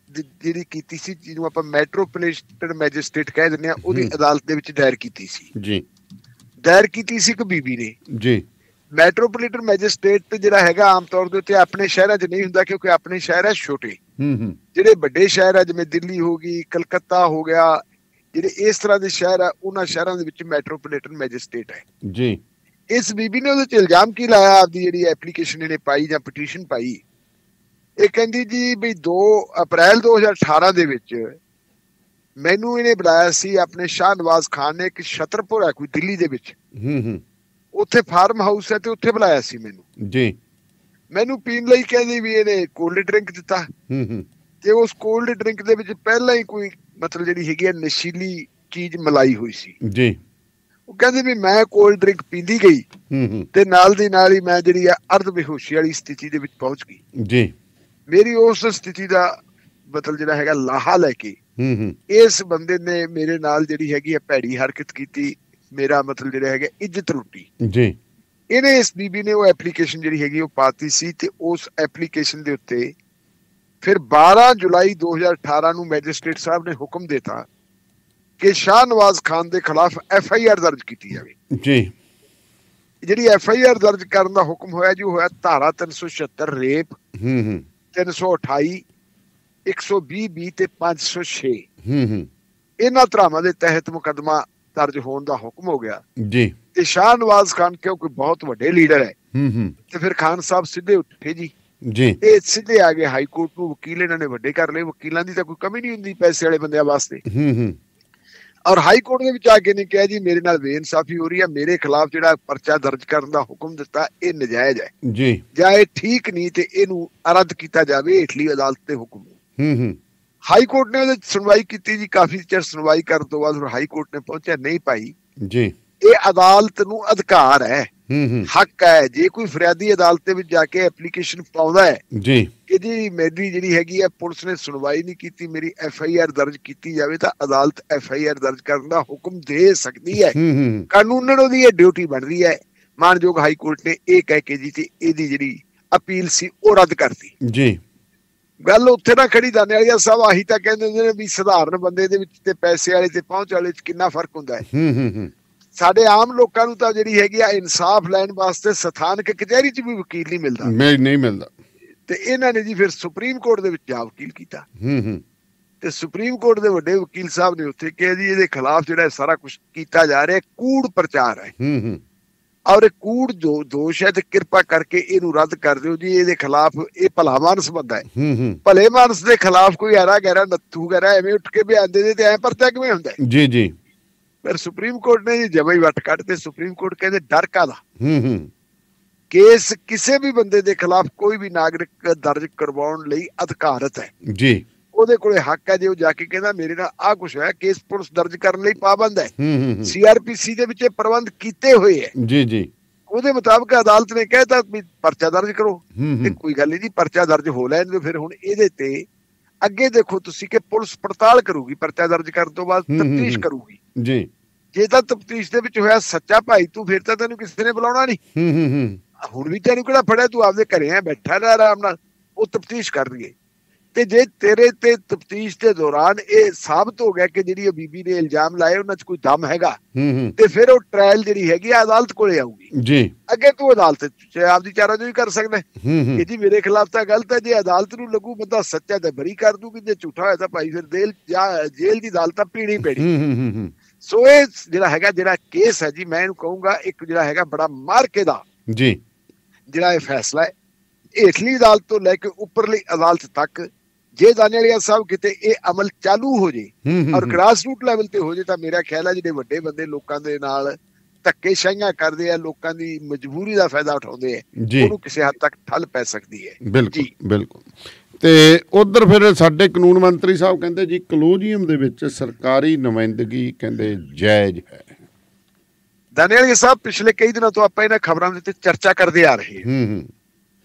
ਜਿਹੜੀ ਕੀਤੀ ਸੀ, ਜਿਹਨੂੰ ਆਪਾਂ ਮੈਟਰੋਪੋਲੀਟਨ ਮੈਜਿਸਟ੍ਰੇਟ ਕਹਿ ਦਿੰਦੇ ਆ, ਉਹਦੀ ਅਦਾਲਤ ਦੇ ਵਿੱਚ ਦਾਇਰ ਕੀਤੀ ਸੀ ਜੀ। ਦਾਇਰ ਕੀਤੀ ਸੀ ਇੱਕ ਬੀਬੀ ਨੇ ਜੀ। ਮੈਟਰੋਪੋਲੀਟਨ ਮੈਜਿਸਟ੍ਰੇਟ ਜਿਹੜਾ ਹੈਗਾ ਆਮ ਤੌਰ ਦੇ ਉੱਤੇ ਆਪਣੇ ਸ਼ਹਿਰਾਂ 'ਚ ਨਹੀਂ ਹੁੰਦਾ, ਕਿਉਂਕਿ ਆਪਣੇ ਸ਼ਹਿਰ ਹੈ ਛੋਟੇ। ਜਿਹੜੇ ਵੱਡੇ ਸ਼ਹਿਰ ਆ ਜਿਵੇਂ ਦਿੱਲੀ ਹੋ ਗਈ, ਕਲਕੱਤਾ ਹੋ ਗਿਆ, ਜਿਹੜੇ ਇਸ ਤਰ੍ਹਾਂ ਦੇ ਸ਼ਹਿਰ ਆ, ਉਹਨਾਂ ਸ਼ਹਿਰਾਂ ਦੇ ਵਿੱਚ ਮੈਟਰੋਪੋਲੀਟਨ ਮੈਜਿਸਟ੍ਰੇਟ ਹੈ ਜੀ। ਇਸ ਬੀਬੀ ਨੇ ਉਹਦੇ 'ਚ ਇਲਜ਼ਾਮ ਕੀ ਲਾਇਆ, ਆਪਦੀ ਜਿਹੜੀ ਐਪਲੀਕੇਸ਼ਨ ਇਹਨੇ ਪਾਈ ਜਾਂ ਪਟੀਸ਼ਨ ਪਾਈ, ਇਹ ਕਹਿੰਦੀ ਜੀ ਵੀ 2 ਅਪ੍ਰੈਲ 2018 ਦੇ ਵਿੱਚ ਮੈਨੂੰ ਇਹਨੇ ਬੁਲਾਇਆ ਸੀ ਆਪਣੇ ਸ਼ਾਹ ਨਵਾਜ਼ ਖਾਨ ਨੇ। ਇੱਕ ਛਤਰਪੁਰ ਹੈ ਕੋਈ ਦਿੱਲੀ ਦੇ ਵਿੱਚ, ਉੱਥੇ ਫਾਰਮ ਹਾਊਸ ਹੈ, ਤੇ ਉੱਥੇ ਬੁਲਾਇਆ ਸੀ ਮੈਨੂੰ ਜੀ। ਮੈਨੂੰ ਪੀਣ ਲਈ ਕਹਿੰਦੀ ਵੀ ਇਹਨੇ ਕੋਲਡ ਡਰਿੰਕ ਦਿੱਤਾ ਤੇ ਉਸ ਕੋਲਡ ਡਰਿੰਕ ਦੇ ਵਿੱਚ ਪਹਿਲਾਂ ਹੀ ਕੋਈ ਮਤਲਬ ਜਿਹੜੀ ਹੈਗੀ ਹੈ ਨਸ਼ੀਲੀ ਚੀਜ਼ ਮਿਲਾਈ ਹੋਈ ਸੀ ਜੀ। ਉਹ ਕਹਿੰਦੇ ਵੀ ਮੈਂ ਕੋਲਡ ਡਰਿੰਕ ਪੀਂਦੀ ਗਈ ਤੇ ਨਾਲ ਦੀ ਨਾਲ ਹੀ ਮੈਂ ਜਿਹੜੀ ਆ ਅਰਧ ਬੇਹੋਸ਼ੀ ਵਾਲੀ ਸਥਿਤੀ ਦੇ ਵਿੱਚ ਪਹੁੰਚ ਗਈ ਜੀ। ਮੇਰੀ ਉਸ ਸਥਿਤੀ ਦਾ ਮਤਲਬ ਜਿਹੜਾ ਹੈਗਾ ਲਾਹਾ ਲੈ ਕੇ ਇਸ ਬੰਦੇ ਨੇ ਮੇਰੇ ਨਾਲ ਜਿਹੜੀ ਹੈਗੀ ਹੈ ਭੈੜੀ ਹਰਕਤ ਕੀਤੀ, ਮੇਰਾ ਮਤਲਬ ਜਿਹੜਾ ਹੈਗਾ ਇੱਜ਼ਤ ਲੁੱਟੀ ਜੀ। ਇਹਨੇ ਇਸ ਬੀਬੀ ਨੇ ਉਹ ਐਪਲੀਕੇਸ਼ਨ ਜਿਹੜੀ ਹੈਗੀ ਉਹ ਪਾਤੀ ਸੀ ਤੇ ਉਸ ਐਪਲੀਕੇਸ਼ਨ ਦੇ ਉੱਤੇ ਫਿਰ 12 ਜੁਲਾਈ 2018 ਨੂੰ ਮੈਜਿਸਟ੍ਰੇਟ ਸਾਹਿਬ ਨੇ ਹੁਕਮ ਦਿੱਤਾ ਕਿ ਸ਼ਾਹ ਨਵਾਜ਼ ਖਾਨ ਦੇ ਖਿਲਾਫ FIR ਦਰਜ ਕੀਤੀ ਜਾਵੇ ਜੀ। ਜਿਹੜੀ FIR ਦਰਜ ਕਰਨ ਦਾ ਹੁਕਮ ਹੋਇਆ ਜੀ, ਹੋਇਆ ਧਾਰਾ 376 ਰੇਪ, 328, 120B ਤੇ 506 ਇਹਨਾਂ ਧਾਰਾਵਾਂ ਦੇ ਤਹਿਤ ਮੁਕੱਦਮਾ ਦਰਜ ਹੋਣ ਦਾ ਹੁਕਮ ਹੋ ਗਿਆ ਜੀ। ਤੇ ਸ਼ਾਹ ਨਵਾਜ਼ ਖਾਨ ਕਿਉਂਕਿ ਬਹੁਤ ਵੱਡੇ ਲੀਡਰ ਹੈ ਤੇ ਫਿਰ ਖਾਨ ਸਾਹਿਬ ਸਿੱਧੇ ਉੱਠੇ ਜੀ। ਇਹ ਸਿੱਧੇ ਆ ਗਏ ਹਾਈ ਕੋਰਟ ਨੂੰ। ਵਕੀਲ ਇਹਨਾਂ ਨੇ ਵੱਡੇ ਕਰ ਲਏ। ਵਕੀਲਾਂ ਦੀ ਤਾਂ ਕੋਈ ਕਮੀ ਨਹੀਂ ਹੁੰਦੀ ਪੈਸੇ ਵਾਲੇ ਬੰਦਿਆਂ ਵਾਸਤੇ। ਔਰ ਹਾਈ ਕੋਰਟ ਦੇ ਵਿੱਚ ਆ ਕੇ ਨੇ ਕਿਹਾ ਜੀ ਮੇਰੇ ਨਾਲ ਬੇਇਨਸਾਫੀ ਹੋ ਰਹੀ ਹੈ, ਮੇਰੇ ਖਿਲਾਫ ਜਿਹੜਾ ਪਰਚਾ ਦਰਜ ਕਰਨ ਦਾ ਹੁਕਮ ਦਿੱਤਾ ਇਹ ਨਜਾਇਜ਼ ਹੈ ਜੀ, ਜਾਂ ਇਹ ਠੀਕ ਨਹੀਂ ਤੇ ਇਹਨੂੰ ਰੱਦ ਕੀਤਾ ਜਾਵੇ ਹੇਠਲੀ ਅਦਾਲਤ ਦੇ ਹੁਕਮ ਨੂੰ। ਹਾਈ ਕੋਰਟ ਨੇ ਉਹਦੇ ਸੁਣਵਾਈ ਕੀਤੀ ਜੀ। ਕਾਫੀ ਚਿਰ ਸੁਣਵਾਈ ਕਰਨ ਤੋਂ ਬਾਅਦ ਹਾਈ ਕੋਰਟ ਨੇ ਪਹੁੰਚਿਆ ਨਹੀਂ ਭਾਈ ਜੀ, ਇਹ ਅਦਾਲਤ ਨੂੰ ਅਧਿਕਾਰ ਹੈ, ਹੱਕ ਹੈ। ਜੇ ਕੋਈ ਫਰਿਆਦੀ ਅਦਾਲਤ ਦੇ ਵਿੱਚ ਜਾ ਕੇ ਐਪਲੀਕੇਸ਼ਨ ਪਾਉਂਦਾ ਹੈ ਜੀ ਕਿ ਜੀ ਮੇਰੀ ਜਿਹੜੀ ਹੈਗੀ ਹੈ ਪੁਲਿਸ ਨੇ ਸੁਣਵਾਈ ਨਹੀਂ ਕੀਤੀ, ਮੇਰੀ FIR ਦਰਜ ਕੀਤੀ ਜਾਵੇ, ਤਾਂ ਅਦਾਲਤ FIR ਦਰਜ ਕਰਨ ਦਾ ਹੁਕਮ ਦੇ ਸਕਦੀ ਹੈ। ਕਾਨੂੰਨਨ ਉਹਦੀ ਇਹ ਡਿਊਟੀ ਬਣ ਰਹੀ ਹੈ। ਮਾਨਯੋਗ ਹਾਈ ਕੋਰਟ ਨੇ ਇਹ ਕਹਿ ਕੇ ਜੀ ਤੇ ਇਹਦੀ ਜਿਹੜੀ ਅਪੀਲ ਸੀ ਉਹ ਰੱਦ ਕਰਤੀ ਜੀ। ਗੱਲ ਉੱਥੇ ਨਾ ਖੜੀ ਦਾਨੇ ਵਾਲੀ ਸਾਹਿਬ। ਆਹੀ ਤਾਂ ਕਹਿੰਦੇ ਹੁੰਦੇ ਨੇ ਵੀ ਸਧਾਰਨ ਬੰਦੇ ਦੇ ਵਿੱਚ ਤੇ ਪੈਸੇ ਵਾਲੇ ਤੇ ਪਹੁੰਚ ਵਾਲੇ ਚ ਕਿੰਨਾ ਫਰਕ ਹੁੰਦਾ ਹੈ। ਸਾਡੇ ਆਮ ਲੋਕਾਂ ਨੂੰ ਤਾਂ ਜਿਹੜੀ ਹੈਗੀ ਆ ਇਨਸਾਫ ਲੈਣ ਵਾਸਤੇ ਸਥਾਨਕ ਕਚਹਿਰੀ ਚ ਵੀ ਵਕੀਲ ਨਹੀਂ ਮਿਲਦਾ ਤੇ ਇਹਨਾਂ ਨੇ ਜੀ ਫਿਰ ਸੁਪਰੀਮ ਕੋਰਟ ਦੇ ਵਿੱਚ ਜਾ ਵਕੀਲ ਕੀਤਾ ਤੇ ਸੁਪਰੀਮ ਕੋਰਟ ਦੇ ਵੱਡੇ ਵਕੀਲ ਸਾਹਿਬ ਨੇ ਉੱਥੇ ਕਿਹਾ ਜੀ ਇਹਦੇ ਖਿਲਾਫ ਜਿਹੜਾ ਸਾਰਾ ਕੁਝ ਕੀਤਾ ਜਾ ਰਿਹਾ ਕੂੜ ਪ੍ਰਚਾਰ ਹੈ। ਔਰ ਕੂੜ ਜੋ ਦੋਸ਼ ਹੈ ਤੇ ਕਿਰਪਾ ਕਰਕੇ ਇਹਨੂੰ ਰੱਦ ਕਰ ਦਿਓ ਜੀ। ਇਹਦੇ ਖਿਲਾਫ ਇਹ ਭਲਾ ਮਾਨਸ ਬੰਦਾ ਹੈ, ਭਲੇ ਮਾਨਸ ਦੇ ਖਿਲਾਫ ਕੋਈ ਐਰਾ ਗੈਰਾ ਨੱਥੂ ਗੈਰਾ ਐਵੇਂ ਉੱਠ ਕੇ ਬਿਆਨ ਦੇ ਦੇ ਤੇ ਐ ਪਰਚਾ ਕਿਵੇਂ ਹੁੰਦਾ ਜੀ ਜੀ। ਫਿਰ ਸੁਪਰੀਮ ਕੋਰਟ ਨੇ ਜੀ ਜਮਾ ਹੀ ਵੱਟ ਕੱਢ ਤੇ ਸੁਪਰੀਮ ਕੋਰਟ ਕਹਿੰਦੇ ਡਰ ਕਾਹਦਾ, ਕੇਸ ਕਿਸੇ ਵੀ ਬੰਦੇ ਦੇ ਖਿਲਾਫ ਕੋਈ ਵੀ ਨਾਗਰਿਕ ਦਰਜ ਕਰਵਾਉਣ ਲਈ ਅਧਿਕਾਰਤ ਹੈ ਜੀ। ਉਹਦੇ ਕੋਲੇ ਹੱਕ ਹੈ ਜੇ ਉਹ ਜਾ ਕੇ ਕਹਿੰਦਾ ਮੇਰੇ ਨਾਲ ਆਹ ਕੁਛ ਹੋਇਆ, ਕੇਸ ਪੁਲਿਸ ਦਰਜ ਕਰਨ ਲਈ ਪਾਬੰਦ ਹੈ। CRPC ਦੇ ਵਿੱਚ ਪ੍ਰਬੰਧ ਕੀਤੇ ਹੋਏ ਹੈ ਜੀ ਜੀ। ਉਹਦੇ ਮੁਤਾਬਕ ਅਦਾਲਤ ਨੇ ਕਹਿਤਾ ਵੀ ਪਰਚਾ ਦਰਜ ਕਰੋ ਤੇ ਕੋਈ ਗੱਲ ਨਹੀਂ ਜੀ, ਪਰਚਾ ਦਰਜ ਹੋ ਲੈਣ ਦਿਓ। ਫਿਰ ਹੁਣ ਇਹਦੇ ਤੇ ਅੱਗੇ ਦੇਖੋ ਤੁਸੀਂ ਕਿ ਪੁਲਿਸ ਪੜਤਾਲ ਕਰੂਗੀ, ਪਰਚਾ ਦਰਜ ਕਰਨ ਤੋਂ ਬਾਅਦ ਤਫਤੀਸ਼ ਕਰੂਗੀ ਜੀ। ਜੇ ਤਾਂ ਤਫਤੀਸ਼ ਦੇ ਵਿੱਚ ਹੋਇਆ ਸੱਚਾ ਭਾਈ ਤੂੰ ਫਿਰ ਤਾਂ ਤੈਨੂੰ ਕਿਸੇ ਨੇ ਬੁਲਾਉਣਾ ਨਹੀਂ। ਹੁਣ ਵੀ ਤੈਨੂੰ ਕਿਹੜਾ ਫੜਿਆ, ਤੂੰ ਆਪਦੇ ਘਰੇ ਆ ਬੈਠਾ ਰਹਿ ਆਰਾਮ ਨਾਲ, ਉਹ ਤਫਤੀਸ਼ ਕਰਨਗੇ। ਤੇ ਜੇ ਤੇਰੇ ਤੇ ਤਫਤੀਸ਼ ਦੇ ਦੌਰਾਨ ਇਹ ਸਾਬਤ ਹੋ ਗਿਆ ਕਿ ਜਿਹੜੀ ਬੀਬੀ ਨੇ ਇਲਜ਼ਾਮ ਲਾਏ ਉਹਨਾਂ 'ਚ ਕੋਈ ਦਮ ਹੈਗਾ ਤੇ ਫਿਰ ਉਹ ਟ੍ਰਾਇਲ ਜਿਹੜੀ ਹੈਗੀ ਅਦਾਲਤ ਕੋਲੇ ਆਊਗੀ ਜੀ। ਅੱਗੇ ਤੂੰ ਅਦਾਲਤ ਆਪਦੀ ਚਾਰਾਜੋਈ ਕਰ ਸਕਦਾ ਕਿ ਜੀ ਮੇਰੇ ਖਿਲਾਫ ਤਾਂ ਗਲਤ ਹੈ। ਜੇ ਅਦਾਲਤ ਨੂੰ ਲੱਗੂ ਬੰਦਾ ਸੱਚਾ ਤਾਂ ਬਰੀ ਕਰ ਦੂਗੀ, ਜੇ ਝੂਠਾ ਹੋਇਆ ਤਾਂ ਭਾਈ ਫਿਰ ਜੇਲ੍ਹ ਦੀ ਅਦਾਲਤ ਤਾਂ ਪੀਣੀ ਪੈਣੀ। ਸੋ ਇਹ ਜਿਹੜਾ ਕੇਸ ਹੈ ਜੀ, ਮੈਂ ਇਹਨੂੰ ਕਹੂੰਗਾ ਇੱਕ ਜਿਹੜਾ ਹੈਗਾ ਬੜਾ ਮਾਰਕੇ ਦਾ ਜੀ ਜਿਹੜਾ ਇਹ ਫੈਸਲਾ ਹੈ ਹੇਠਲੀ ਅਦਾਲਤ ਤੋਂ ਲੈ ਕੇ ਉੱਪਰਲੀ ਅਦਾਲਤ ਤੱਕ। ਜੇ ਦਾਨੇਵਾਲ ਸਾਹਿਬ ਕਿਤੇ ਇਹ ਅਮਲ ਚਾਲੂ ਹੋ ਜੇ ਔਰ ਗ੍ਰਾਸ ਰੂਟ ਲੈਵਲ ਤੇ ਹੋ ਜੇ ਤਾਂ ਮੇਰਾ ਖਿਆਲ ਹੈ ਜਿਹੜੇ ਵੱਡੇ ਬੰਦੇ ਲੋਕਾਂ ਦੇ ਨਾਲ ਧੱਕੇਸ਼ਾਹੀਆਂ ਕਰਦੇ ਆ, ਲੋਕਾਂ ਦੀ ਮਜਬੂਰੀ ਦਾ ਫਾਇਦਾ ਉਠਾਉਂਦੇ ਆ, ਉਹਨੂੰ ਕਿਸੇ ਹੱਦ ਤੱਕ ਠੱਲ ਪੈ ਸਕਦੀ ਹੈ। ਬਿਲਕੁਲ ਬਿਲਕੁਲ। ਤੇ ਉਧਰ ਫਿਰ ਸਾਡੇ ਕਾਨੂੰਨ ਮੰਤਰੀ ਸਾਹਿਬ ਕਹਿੰਦੇ ਜੀ ਕਲੋਜੀਅਮ ਦੇ ਵਿੱਚ ਸਰਕਾਰੀ ਨੁਮਾਇੰਦਗੀ ਕਹਿੰਦੇ ਜਾਇਜ਼ ਹੈ। ਦਾਨੇਵਾਲ ਸਾਹਿਬ ਪਿਛਲੇ ਕਈ ਦਿਨਾਂ ਤੋਂ ਆਪਾਂ ਇਹਨਾਂ ਖਬਰਾਂ ਦੇ ਉੱਤੇ ਚਰਚਾ ਕਰਦੇ ਆ ਰਹੇ ਹਾਂ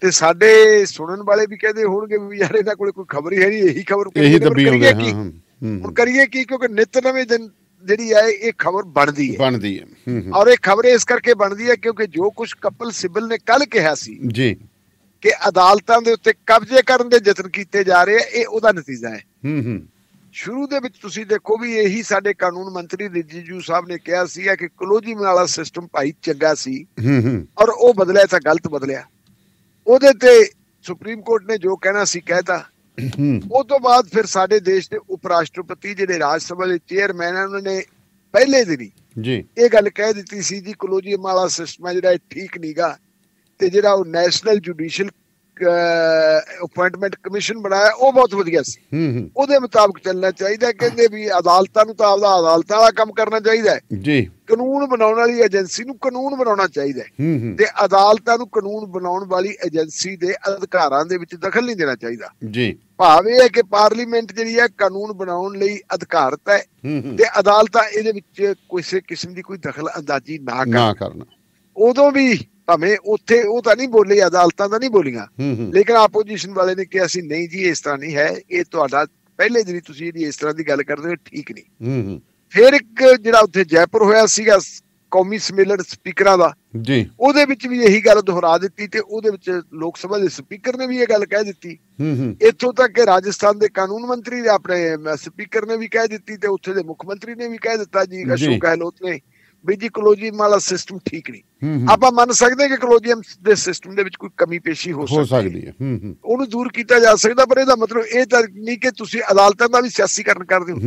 ਤੇ ਸਾਡੇ ਸੁਣਨ ਵਾਲੇ ਵੀ ਕਹਿੰਦੇ ਹੋਣਗੇ ਵੀ ਯਾਰ ਇਹਨਾਂ ਕੋਲ ਕੋਈ ਖਬਰ ਹੀ ਹੈ ਨਹੀਂ, ਇਹੀ ਖਬਰ ਹੁਣ ਕਰੀਏ ਕੀ, ਕਿਉਂਕਿ ਨਿੱਤ ਨਵੇਂ ਦਿਨ ਜਿਹੜੀ ਹੈ ਇਹ ਖਬਰ ਬਣਦੀ ਹੈ ਔਰ ਇਹ ਖਬਰ ਇਸ ਕਰਕੇ ਬਣਦੀ ਹੈ ਕਿਉਂਕਿ ਜੋ ਕੁਝ ਕਪਿਲ ਸਿੱਬਲ ਨੇ ਕੱਲ ਕਿਹਾ ਸੀ ਜੀ ਕਿ ਅਦਾਲਤਾਂ ਦੇ ਉੱਤੇ ਕਬਜ਼ੇ ਕਰਨ ਦੇ ਯਤਨ ਕੀਤੇ ਜਾ ਰਹੇ ਆ, ਇਹ ਉਹਦਾ ਨਤੀਜਾ ਹੈ। ਸ਼ੁਰੂ ਦੇ ਵਿੱਚ ਤੁਸੀਂ ਦੇਖੋ ਵੀ ਇਹੀ ਸਾਡੇ ਕਾਨੂੰਨ ਮੰਤਰੀ ਰਿਜੀਜੂ ਸਾਹਿਬ ਨੇ ਕਿਹਾ ਸੀ ਕਿ ਕਲੋਜੀ ਵਾਲਾ ਸਿਸਟਮ ਭਾਈ ਚੰਗਾ ਸੀ ਔਰ ਉਹ ਬਦਲਿਆ ਤਾਂ ਗਲਤ ਬਦਲਿਆ। ਉਹਦੇ ਤੇ ਸੁਪਰੀਮ ਕੋਰਟ ਨੇ ਜੋ ਕਹਿਣਾ ਸੀ ਕਹਿਤਾ। ਉਹ ਤੋਂ ਬਾਅਦ ਫਿਰ ਸਾਡੇ ਦੇਸ਼ ਦੇ ਉਪ ਰਾਸ਼ਟਰਪਤੀ ਜਿਹੜੇ ਰਾਜ ਸਭਾ ਦੇ ਚੇਅਰਮੈਨ ਹਨ ਉਹਨਾਂ ਨੇ ਪਹਿਲੇ ਦਿਨ ਹੀ ਇਹ ਗੱਲ ਕਹਿ ਦਿੱਤੀ ਸੀ ਜੀ ਕਲੋਜੀਅਮ ਵਾਲਾ ਸਿਸਟਮ ਹੈ ਜਿਹੜਾ ਠੀਕ ਨੀਗਾ ਤੇ ਜਿਹੜਾ ਉਹ ਨੈਸ਼ਨਲ ਜੁਡੀਸ਼ੀਅਲ ਅਪਾਇੰਟਮੈਂਟ ਕਮਿਸ਼ਨ ਬਣਾਇਆ ਉਹ ਬਹੁਤ ਵਧੀਆ ਸੀ, ਉਹਦੇ ਮੁਤਾਬਕ ਚੱਲਣਾ ਚਾਹੀਦਾ। ਕਹਿੰਦੇ ਵੀ ਅਦਾਲਤਾਂ ਨੂੰ ਤਾਂ ਆਪਦਾ ਅਦਾਲਤਾਂ ਵਾਲਾ ਕੰਮ ਕਰਨਾ ਚਾਹੀਦਾ ਜੀ, ਕਾਨੂੰਨ ਬਣਾਉਣ ਵਾਲੀ ਏਜੰਸੀ ਨੂੰ ਕਾਨੂੰਨ ਬਣਾਉਣਾ ਚਾਹੀਦਾ ਤੇ ਅਦਾਲਤਾਂ ਨੂੰ ਕਾਨੂੰਨ ਬਣਾਉਣ ਵਾਲੀ ਏਜੰਸੀ ਦੇ ਅਧਿਕਾਰਾਂ ਦੇ ਵਿੱਚ ਦਖਲ ਨਹੀਂ ਦੇਣਾ ਚਾਹੀਦਾ ਜੀ। ਭਾਵ ਇਹ ਹੈ ਕਿ ਪਾਰਲੀਮੈਂਟ ਜਿਹੜੀ ਹੈ ਕਾਨੂੰਨ ਬਣਾਉਣ ਲਈ ਅਧਿਕਾਰਤ ਹੈ ਤੇ ਅਦਾਲਤਾਂ ਇਹਦੇ ਵਿੱਚ ਕਿਸੇ ਕਿਸਮ ਦੀ ਕੋਈ ਦਖਲ ਅੰਦਾਜ਼ੀ ਨਾ ਕਰਨ। ਉਦੋਂ ਵੀ ਭਾਵੇਂ ਉੱਥੇ ਉਹ ਤਾਂ ਨਹੀਂ ਬੋਲੇ, ਅਦਾਲਤਾਂ ਤਾਂ ਨਹੀਂ ਬੋਲੀਆਂ, ਲੇਕਿਨ ਆਪੋਜੀਸ਼ਨ ਵਾਲੇ ਨੇ ਕਿਹਾ ਸੀ ਨਹੀਂ ਜੀ ਇਸ ਤਰ੍ਹਾਂ ਨਹੀਂ ਹੈ, ਇਹ ਤੁਹਾਡਾ ਪਹਿਲੇ ਦਿਨ ਤੁਸੀਂ ਇਹਦੀ ਇਸ ਤਰ੍ਹਾਂ ਦੀ ਗੱਲ ਕਰਦੇ ਹੋ ਠੀਕ ਨਹੀਂ। ਫਿਰ ਇੱਕ ਜਿਹੜਾ ਉੱਥੇ ਜੈਪੁਰ ਹੋਇਆ ਸੀਗਾ ਕੌਮੀ ਸੰਮੇਲਨ ਸਪੀਕਰਾਂ ਦਾ ਜੀ, ਉਹਦੇ ਵਿੱਚ ਵੀ ਇਹੀ ਗੱਲ ਦੁਹਰਾ ਦਿੱਤੀ ਤੇ ਉਹਦੇ ਵਿੱਚ ਲੋਕ ਸਭਾ ਦੇ ਸਪੀਕਰ ਨੇ ਵੀ ਇਹ ਗੱਲ ਕਹਿ ਦਿੱਤੀ। ਇੱਥੋਂ ਤੱਕ ਕਿ ਰਾਜਸਥਾਨ ਦੇ ਕਾਨੂੰਨ ਮੰਤਰੀ ਆਪਣੇ ਸਪੀਕਰ ਨੇ ਵੀ ਕਹਿ ਦਿੱਤੀ ਤੇ ਉੱਥੇ ਦੇ ਮੁੱਖ ਮੰਤਰੀ ਨੇ ਵੀ ਕਹਿ ਦਿੱਤਾ ਜੀ ਅਸ਼ੋਕ ਗਹਿਲੋਤ ਨੇ ਵੀ ਜੀ ਕਲੋਜੀਅਮ ਵਾਲਾ ਸਿਸਟਮ ਠੀਕ ਨਹੀਂ। ਆਪਾਂ ਮੰਨ ਸਕਦੇ ਕਿ ਕਲੋਜੀਅਮ ਦੇ ਸਿਸਟਮ ਦੇ ਵਿੱਚ ਕੋਈ ਕਮੀ ਪੇਸ਼ੀ ਹੋ ਸਕਦੀ ਹੈ, ਉਹਨੂੰ ਦੂਰ ਕੀਤਾ ਜਾ ਸਕਦਾ, ਪਰ ਇਹਦਾ ਮਤਲਬ ਇਹ ਤਾਂ ਨਹੀਂ ਕਿ ਤੁਸੀਂ ਅਦਾਲਤਾਂ ਦਾ ਵੀ ਸਿਆਸੀਕਰਨ ਕਰਦੇ ਹੋ।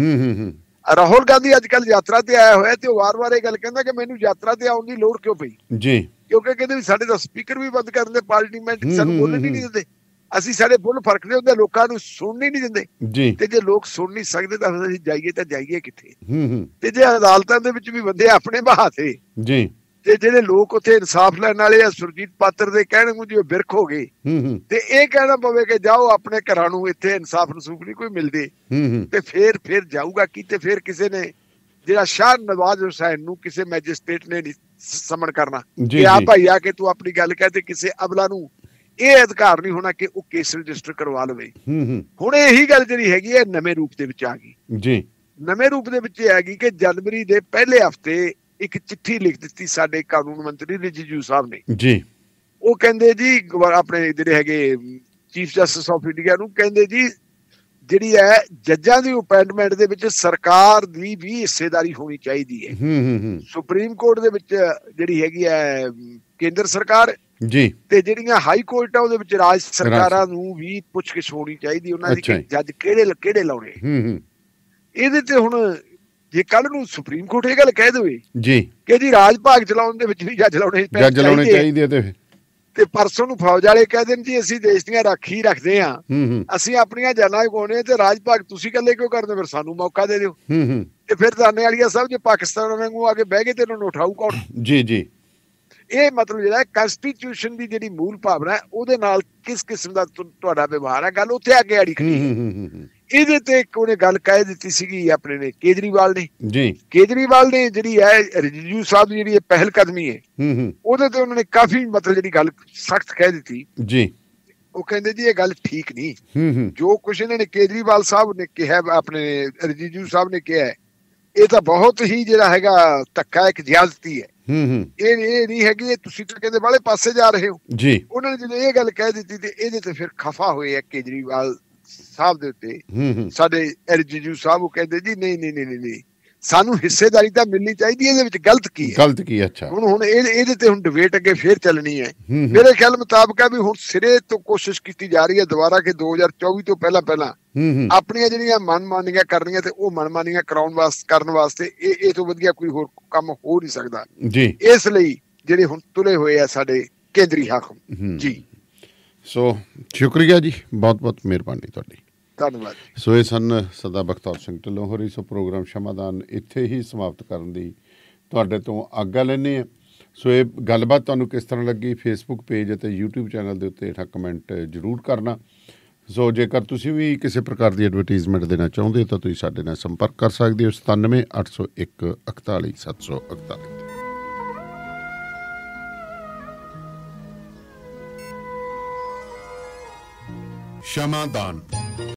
ਰਾਹੁਲ ਗਾਂਧੀ ਅੱਜ ਕੱਲ੍ਹ ਯਾਤਰਾ ਤੇ ਆਇਆ ਹੋਇਆ ਤੇ ਉਹ ਵਾਰ-ਵਾਰ ਇਹ ਗੱਲ ਕਹਿੰਦਾ ਕਿ ਮੈਨੂੰ ਯਾਤਰਾ ਤੇ ਆਉਣ ਦੀ ਲੋੜ ਕਿਉਂ ਪਈ ਜੀ, ਕਿਉਂਕਿ ਕਹਿੰਦੇ ਵੀ ਸਾਡੇ ਤਾਂ ਸਪੀਕਰ ਵੀ ਬੰਦ ਕਰ ਦਿੰਦੇ, ਪਾਰਲੀਮੈਂਟ ਸਾਨੂੰ ਬੋਲਣ ਹੀ ਨਹੀਂ ਦਿੰਦੇ, ਅਸੀਂ ਸਾਡੇ ਬੁੱਲ ਫਰਕਦੇ ਹੁੰਦੇ, ਲੋਕਾਂ ਨੂੰ ਸੁਣ ਹੀ ਨਹੀਂ ਦਿੰਦੇ ਤੇ ਜੇ ਲੋਕ ਸੁਣ ਨਹੀਂ ਸਕਦੇ ਤਾਂ ਅਸੀਂ ਜਾਈਏ ਤਾਂ ਜਾਈਏ ਕਿੱਥੇ। ਤੇ ਜੇ ਅਦਾਲਤਾਂ ਦੇ ਵਿੱਚ ਵੀ ਬੰਦੇ ਆਪਣੇ ਬਹਾਤੇ ਜੀ ਤੇ ਜਿਹੜੇ ਲੋਕ ਉੱਥੇ ਇਨਸਾਫ ਲੈਣ ਵਾਲੇ ਆ ਸੁਰਜੀਤ ਪਾਤਰ ਦੇ ਕਹਿਣ ਨੂੰ ਜੀ ਉਹ ਬਿਰਖ ਹੋ ਗਏ ਤੇ ਇਹ ਕਹਿਣਾ ਪਵੇ ਕਿ ਜਾਓ ਆਪਣੇ ਘਰਾਂ ਨੂੰ, ਇੱਥੇ ਇਨਸਾਫ ਨਸੂਖ ਨਹੀਂ ਕੋਈ ਮਿਲਦੇ ਤੇ ਫਿਰ ਜਾਊਗਾ ਕੀ। ਤੇ ਫਿਰ ਕਿਸੇ ਨੇ ਜਿਹੜਾ ਸ਼ਾਹ ਨਵਾਜ਼ ਹੁਸੈਨ ਨੂੰ ਕਿਸੇ ਮੈਜਿਸਟ੍ਰੇਟ ਨੇ ਨਹੀਂ ਸਮਨ ਕਰਨਾ ਕਿ ਆ ਭਾਈ ਆ ਕੇ ਤੂੰ ਆਪਣੀ ਗੱਲ ਕਹਿ ਤੇ ਕਿਸੇ ਅਬਲਾ ਨੂੰ ਇਹ ਅਧਿਕਾਰ ਨਹੀਂ ਹੋਣਾ ਕਿ ਉਹ ਕੇਸ ਰਜਿਸਟਰ ਕਰਵਾ ਲਵੇ। ਹੁਣ ਇਹੀ ਗੱਲ ਜਿਹੜੀ ਹੈਗੀ ਹੈ ਨਵੇਂ ਰੂਪ ਦੇ ਵਿੱਚ ਆ ਗਈ ਜੀ। ਨਵੇਂ ਰੂਪ ਦੇ ਵਿੱਚ ਇਹ ਆ ਗਈ ਕਿ ਜਨਵਰੀ ਦੇ ਪਹਿਲੇ ਹਫ਼ਤੇ ਇੱਕ ਚਿੱਠੀ ਲਿਖ ਦਿੱਤੀ ਸਾਡੇ ਕਾਨੂੰਨ ਮੰਤਰੀ ਰਿਜੀਜੂ ਸਾਹਿਬ ਨੇ ਜੀ। ਉਹ ਕਹਿੰਦੇ ਜੀ ਆਪਣੇ ਜਿਹੜੇ ਹੈਗੇ ਚੀਫ ਜਸਟਿਸ ਆਫ ਇੰਡੀਆ ਨੂੰ ਕਹਿੰਦੇ ਜੀ ਜਿਹੜੀ ਹੈ ਜੱਜਾਂ ਦੀ ਅਪਾਇੰਟਮੈਂਟ ਦੇ ਵਿੱਚ ਸਰਕਾਰ ਦੀ ਵੀ ਹਿੱਸੇਦਾਰੀ ਹੋਣੀ ਚਾਹੀਦੀ ਹੈ। ਸੁਪਰੀਮ ਕੋਰਟ ਦੇ ਵਿੱਚ ਜਿਹੜੀ ਹੈਗੀ ਹੈ ਕੇਂਦਰ ਸਰਕਾਰ ਜੀ ਤੇ ਜਿਹੜੀਆਂ ਹਾਈ ਕੋਰਟ ਆ ਉਹਦੇ ਵਿੱਚ ਰਾਜ ਸਰਕਾਰਾਂ ਨੂੰ ਵੀ ਪੁੱਛਗਿੱਛ ਹੋਣੀ ਚਾਹੀਦੀ ਉਹਨਾਂ ਦੀ ਕਿ ਜੱਜ ਕਿਹੜੇ ਲਾਉਣੇ। ਇਹਦੇ ਤੇ ਹੁਣ ਜੇ ਕੱਲ ਨੂੰ ਸੁਪਰੀਮ ਕੋਰਟ ਇਹ ਗੱਲ ਕਹਿ ਦੇਵੇ ਜੀ ਕਿ ਜੀ ਰਾਜ ਭਾਗ ਚਲਾਉਣ ਦੇ ਵਿੱਚ ਵੀ ਜੱਜ ਲਾਉਣੇ ਚਾਹੀਦੇ ਤੇ ਪਰਸੋਂ ਨੂੰ ਫੌਜ ਵਾਲੇ ਕਹਿ ਦੇਣ ਜੀ ਅਸੀਂ ਦੇਸ਼ ਦੀਆਂ ਰਾਖੀ ਰੱਖਦੇ ਆ, ਅਸੀਂ ਆਪਣੀਆਂ ਜਾਨਾਂ ਗਵਾਉਣੇ ਤੇ ਰਾਜ ਭਾਗ ਤੁਸੀਂ ਇਕੱਲੇ ਕਿਉਂ ਕਰਦੇ, ਫਿਰ ਸਾਨੂੰ ਮੌਕਾ ਦੇ ਦਿਓ। ਤੇ ਫਿਰ ਦਾਨੇ ਵਾਲੀਆ ਸਾਹਿਬ ਜੇ ਪਾਕਿਸਤਾਨ ਵਾਂਗੂ ਆ ਕੇ ਬਹਿ ਗਏ ਤੇ ਉਹਨਾਂ ਨੂੰ ਉਠਾਊ ਕੌਣ? ਜੀ ਜੀ, ਇਹ ਮਤਲਬ ਜਿਹੜਾ ਕੰਸਟੀਟਿਊਸ਼ਨ ਦੀ ਜਿਹੜੀ ਮੂਲ ਭਾਵਨਾ ਉਹਦੇ ਨਾਲ ਕਿਸ ਕਿਸਮ ਦਾ ਤੁਹਾਡਾ ਵਿਵਹਾਰ ਹੈ, ਗੱਲ ਉੱਥੇ ਆ ਕੇ ਅੜੀ ਖੜੀ। ਇਹਦੇ ਤੇ ਇੱਕ ਉਹਨੇ ਗੱਲ ਕਹਿ ਦਿੱਤੀ ਸੀਗੀ ਆਪਣੇ ਨੇ ਕੇਜਰੀਵਾਲ ਨੇ ਜਿਹੜੀ ਹੈ ਰਿਜੂ ਸਾਹਿਬ ਦੀ ਜਿਹੜੀ ਪਹਿਲ ਕਦਮੀ ਹੈ ਉਹਦੇ ਤੇ ਉਹਨਾਂ ਨੇ ਕਾਫੀ ਮਤਲਬ ਜਿਹੜੀ ਗੱਲ ਸਖਤ ਕਹਿ ਦਿੱਤੀ ਜੀ। ਉਹ ਕਹਿੰਦੇ ਜੀ ਇਹ ਗੱਲ ਠੀਕ ਨਹੀਂ, ਜੋ ਕੁਛ ਇਹਨਾਂ ਨੇ ਕੇਜਰੀਵਾਲ ਸਾਹਿਬ ਨੇ ਕਿਹਾ ਆਪਣੇ ਰਿਜੂ ਸਾਹਿਬ ਨੇ ਕਿਹਾ ਇਹ ਤਾਂ ਬਹੁਤ ਹੀ ਜਿਹੜਾ ਹੈਗਾ ਧੱਕਾ, ਇੱਕ ਜ਼ਿਆਦਤੀ ਹੈ। ਇਹ ਨਹੀਂ ਹੈਗੀ, ਇਹ ਤੁਸੀਂ ਤਾਂ ਕਹਿੰਦੇ ਵਾਲੇ ਪਾਸੇ ਜਾ ਰਹੇ ਹੋ ਜੀ। ਉਹਨਾਂ ਨੇ ਜਦੋਂ ਇਹ ਗੱਲ ਕਹਿ ਦਿੱਤੀ ਤੇ ਇਹਦੇ ਤੇ ਫਿਰ ਖਫਾ ਹੋਏ ਆ ਕੇਜਰੀਵਾਲ ਸਾਹਿਬ ਦੇ ਉੱਤੇ ਸਾਡੇ ਰਿਜੂ ਸਾਹਿਬ। ਉਹ ਕਹਿੰਦੇ ਜੀ ਨਹੀਂ ਸਾਨੂੰ ਹਿੱਸੇਦਾਰੀ ਤਾਂ ਮਿਲਣੀ ਚਾਹੀਦੀ, ਇਹਦੇ ਵਿੱਚ ਗਲਤ ਕੀ ਹੈ? ਅੱਛਾ, ਹੁਣ ਇਹਦੇ ਤੇ ਹੁਣ ਡਿਬੇਟ ਅੱਗੇ ਫੇਰ ਚੱਲਣੀ ਹੈ। ਮੇਰੇ ਖਿਆਲ ਮੁਤਾਬਕ ਹੈ ਵੀ ਹੁਣ ਸਿਰੇ ਤੋਂ ਕੋਸ਼ਿਸ਼ ਕੀਤੀ ਜਾ ਰਹੀ ਹੈ ਦੁਬਾਰਾ ਕਿ 2024 ਤੋਂ ਪਹਿਲਾਂ ਆਪਣੀਆਂ ਜਿਹੜੀਆਂ ਮਨਮਾਨੀਆਂ ਕਰਨੀਆਂ ਤੇ ਉਹ ਮਨਮਾਨੀਆਂ ਕਰਨ ਵਾਸਤੇ ਇਹ ਤੋਂ ਵਧੀਆ ਕੋਈ ਹੋਰ ਕੰਮ ਹੋ ਨਹੀਂ ਸਕਦਾ ਜੀ। ਇਸ ਲਈ ਜਿਹੜੇ ਹੁਣ ਤੁਲੇ ਹੋਏ ਆ ਸਾਡੇ ਕੇਂਦਰੀ ਹਾਕਮ ਜੀ। ਸੋ ਸ਼ੁਕਰੀਆ ਜੀ, ਬਹੁਤ ਬਹੁਤ ਮਿਹਰਬਾਨੀ ਤੁਹਾਡੀ, ਧੰਨਵਾਦ। ਸੋ ਇਹ ਸਨ ਸਰਦਾਰ ਬਖਤੌਰ ਸਿੰਘ ਢਿੱਲੋਂ ਹੋਰੀ। ਸੋ ਪ੍ਰੋਗਰਾਮ ਸ਼ਮਾਦਾਨ ਇੱਥੇ ਹੀ ਸਮਾਪਤ ਕਰਨ ਦੀ ਤੁਹਾਡੇ ਤੋਂ ਆਗਿਆ ਲੈਂਦੇ ਹਾਂ। ਸੋ ਇਹ ਗੱਲਬਾਤ ਤੁਹਾਨੂੰ ਕਿਸ ਤਰ੍ਹਾਂ ਲੱਗੀ, ਫੇਸਬੁੱਕ ਪੇਜ ਅਤੇ ਯੂਟਿਊਬ ਚੈਨਲ ਦੇ ਉੱਤੇ ਹੇਠਾਂ ਕਮੈਂਟ ਜ਼ਰੂਰ ਕਰਨਾ। ਸੋ ਜੇਕਰ ਤੁਸੀਂ ਵੀ ਕਿਸੇ ਪ੍ਰਕਾਰ ਦੀ ਐਡਵਰਟੀਜ਼ਮੈਂਟ ਦੇਣਾ ਚਾਹੁੰਦੇ ਹੋ ਤਾਂ ਤੁਸੀਂ ਸਾਡੇ ਨਾਲ ਸੰਪਰਕ ਕਰ ਸਕਦੇ ਹੋ 97 801 41 741। ਸ਼ਮਾਦਾਨ।